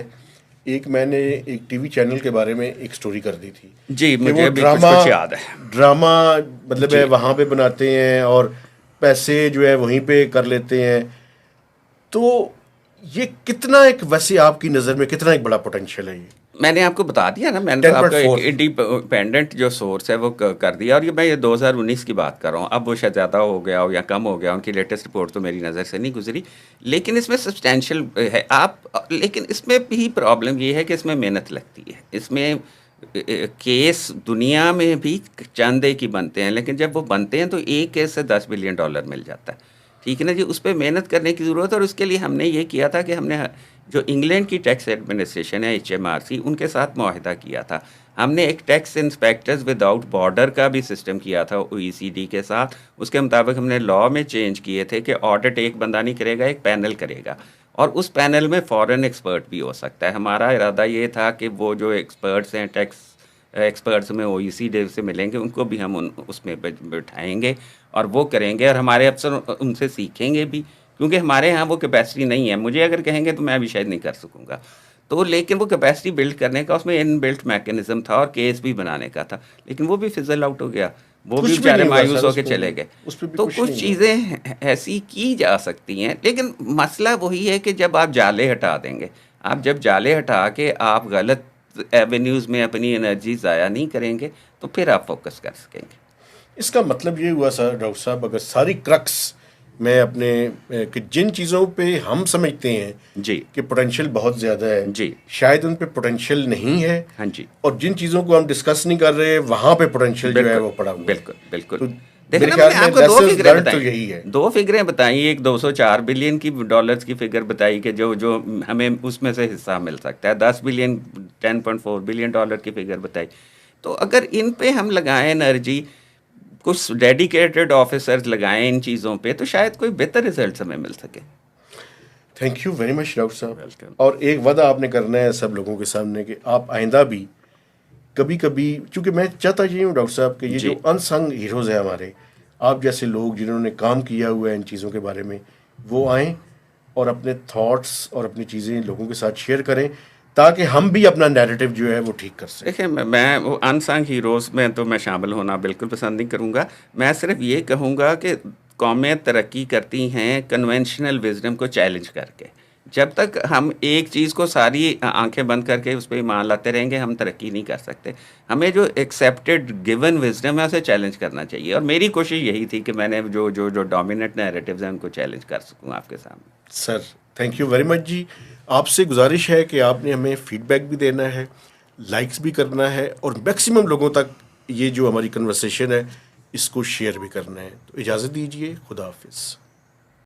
एक मैंने एक टीवी चैनल के बारे में एक स्टोरी कर दी थी। जी, मुझे भी कुछ याद है। ड्रामा मतलब है वहाँ पे बनाते हैं और पैसे जो है वहीं पे कर लेते हैं। तो ये कितना एक वैसे आपकी नज़र में कितना एक बड़ा पोटेंशियल है? ये मैंने आपको बता दिया ना, मैंने तो आपको एक इंडिपेंडेंट जो सोर्स है वो कर दिया। और ये 2019 की बात कर रहा हूँ, अब वो शायद ज़्यादा हो गया हो या कम हो गया, उनकी लेटेस्ट रिपोर्ट तो मेरी नज़र से नहीं गुजरी, लेकिन इसमें सब्सटैंशियल है। लेकिन इसमें भी प्रॉब्लम ये है कि इसमें मेहनत लगती है। इसमें केस दुनिया में भी चंद एक ही बनते हैं, लेकिन जब वो बनते हैं तो एक केस से $10 बिलियन मिल जाता है। ठीक है ना जी, उस पर मेहनत करने की ज़रूरत है। और उसके लिए हमने ये किया था कि हमने जो इंग्लैंड की टैक्स एडमिनिस्ट्रेशन है HMRC, उनके साथ मुआहिदा किया था। हमने एक टैक्स इंस्पेक्टर्स विदाउट बॉर्डर का भी सिस्टम किया था OECD के साथ। उसके मुताबिक हमने लॉ में चेंज किए थे कि ऑडिट एक बंदा नहीं करेगा, एक पैनल करेगा, और उस पैनल में फॉरेन एक्सपर्ट भी हो सकता है। हमारा इरादा ये था कि वो जो एक्सपर्ट्स हैं, टैक्स एक्सपर्ट्स में OECD से मिलेंगे, उनको भी हम उसमें बैठाएंगे और वो करेंगे, और हमारे अफसर उनसे सीखेंगे भी, क्योंकि हमारे यहाँ वो कैपेसिटी नहीं है। मुझे अगर कहेंगे तो मैं भी शायद नहीं कर सकूँगा। तो लेकिन वो कैपेसिटी बिल्ड करने का उसमें इन बिल्ट मैकेनिज्म था, और केस भी बनाने का था, लेकिन वो भी फिजल आउट हो गया। वो भी कुछ भी बेचारे नहीं हुआ मायूस सर, होकर उस चले पे गए। उस पे भी तो कुछ कुछ नहीं हुआ। चीज़ें ऐसी की जा सकती हैं, लेकिन मसला वही है कि जब आप जाले हटा देंगे, आप जब जाले हटा के आप गलत एवेन्यूज़ में अपनी एनर्जी ज़ाया नहीं करेंगे, तो फिर आप फोकस कर सकेंगे। इसका मतलब ये हुआ सर डॉक्टर साहब, अगर सारी क्रक्स मैं अपने कि जिन चीज़ों पे हम समझते हैं जी कि पोटेंशियल बहुत ज़्यादा है, जी, शायद उन पे पोटेंशियल नहीं है, हाँ जी, और जिन चीज़ों को हम डिस्कस नहीं कर रहे वहाँ पे पोटेंशियल जो है वो पड़ा हुआ है। बिल्कुल बिल्कुल। तो देखिए मेरे ना, ख्याल मैंने में आपको दो लेसन्स फिगरें लर्न तो बताई, यही है। दो फिगरें बताई। एक 204 बिलियन की डॉलर्स की फिगर बताई कि जो जो हमें उसमें से हिस्सा मिल सकता है। 10 बिलियन, 10.4 बिलियन डॉलर की फिगर बताई। तो अगर इन पे हम लगाएं एनर्जी, कुछ डेडिकेटेड ऑफिसर्स लगाएं इन चीज़ों पे, तो शायद कोई बेहतर रिजल्ट हमें मिल सके। Thank you very much doctor साहब। वेलकम। और एक वादा आपने करना है सब लोगों के सामने कि आप आइंदा भी कभी कभी, क्योंकि मैं चाहता ये हूँ डॉक्टर साहब कि ये जी जो अनसंग हीरोज़ हैं हमारे, आप जैसे लोग जिन्होंने काम किया हुआ है इन चीज़ों के बारे में, वो आएँ और अपने थॉट्स और अपनी चीज़ें लोगों के साथ शेयर करें, ताकि हम भी अपना नैरेटिव जो है वो ठीक कर सकें। देखिए, मैं वो अनसंग हीरोज़ में तो मैं शामिल होना बिल्कुल पसंद नहीं करूँगा। मैं सिर्फ ये कहूँगा कि कौमें तरक्की करती हैं कन्वेंशनल विज़डम को चैलेंज करके। जब तक हम एक चीज़ को सारी आंखें बंद करके उस पे ईमान लाते रहेंगे, हम तरक्की नहीं कर सकते। हमें जो एक्सेप्टेड गिवन विज़डम है उसे चैलेंज करना चाहिए, और मेरी कोशिश यही थी कि मैंने जो डोमिनेंट नैरेटिव्स हैं उनको चैलेंज कर सकूँ आपके सामने। Sir thank you very much जी। आपसे गुजारिश है कि आपने हमें फीडबैक भी देना है, लाइक्स भी करना है, और मैक्सिमम लोगों तक ये जो हमारी कन्वर्सेशन है इसको शेयर भी करना है। तो इजाज़त दीजिए, खुदा हाफिज़।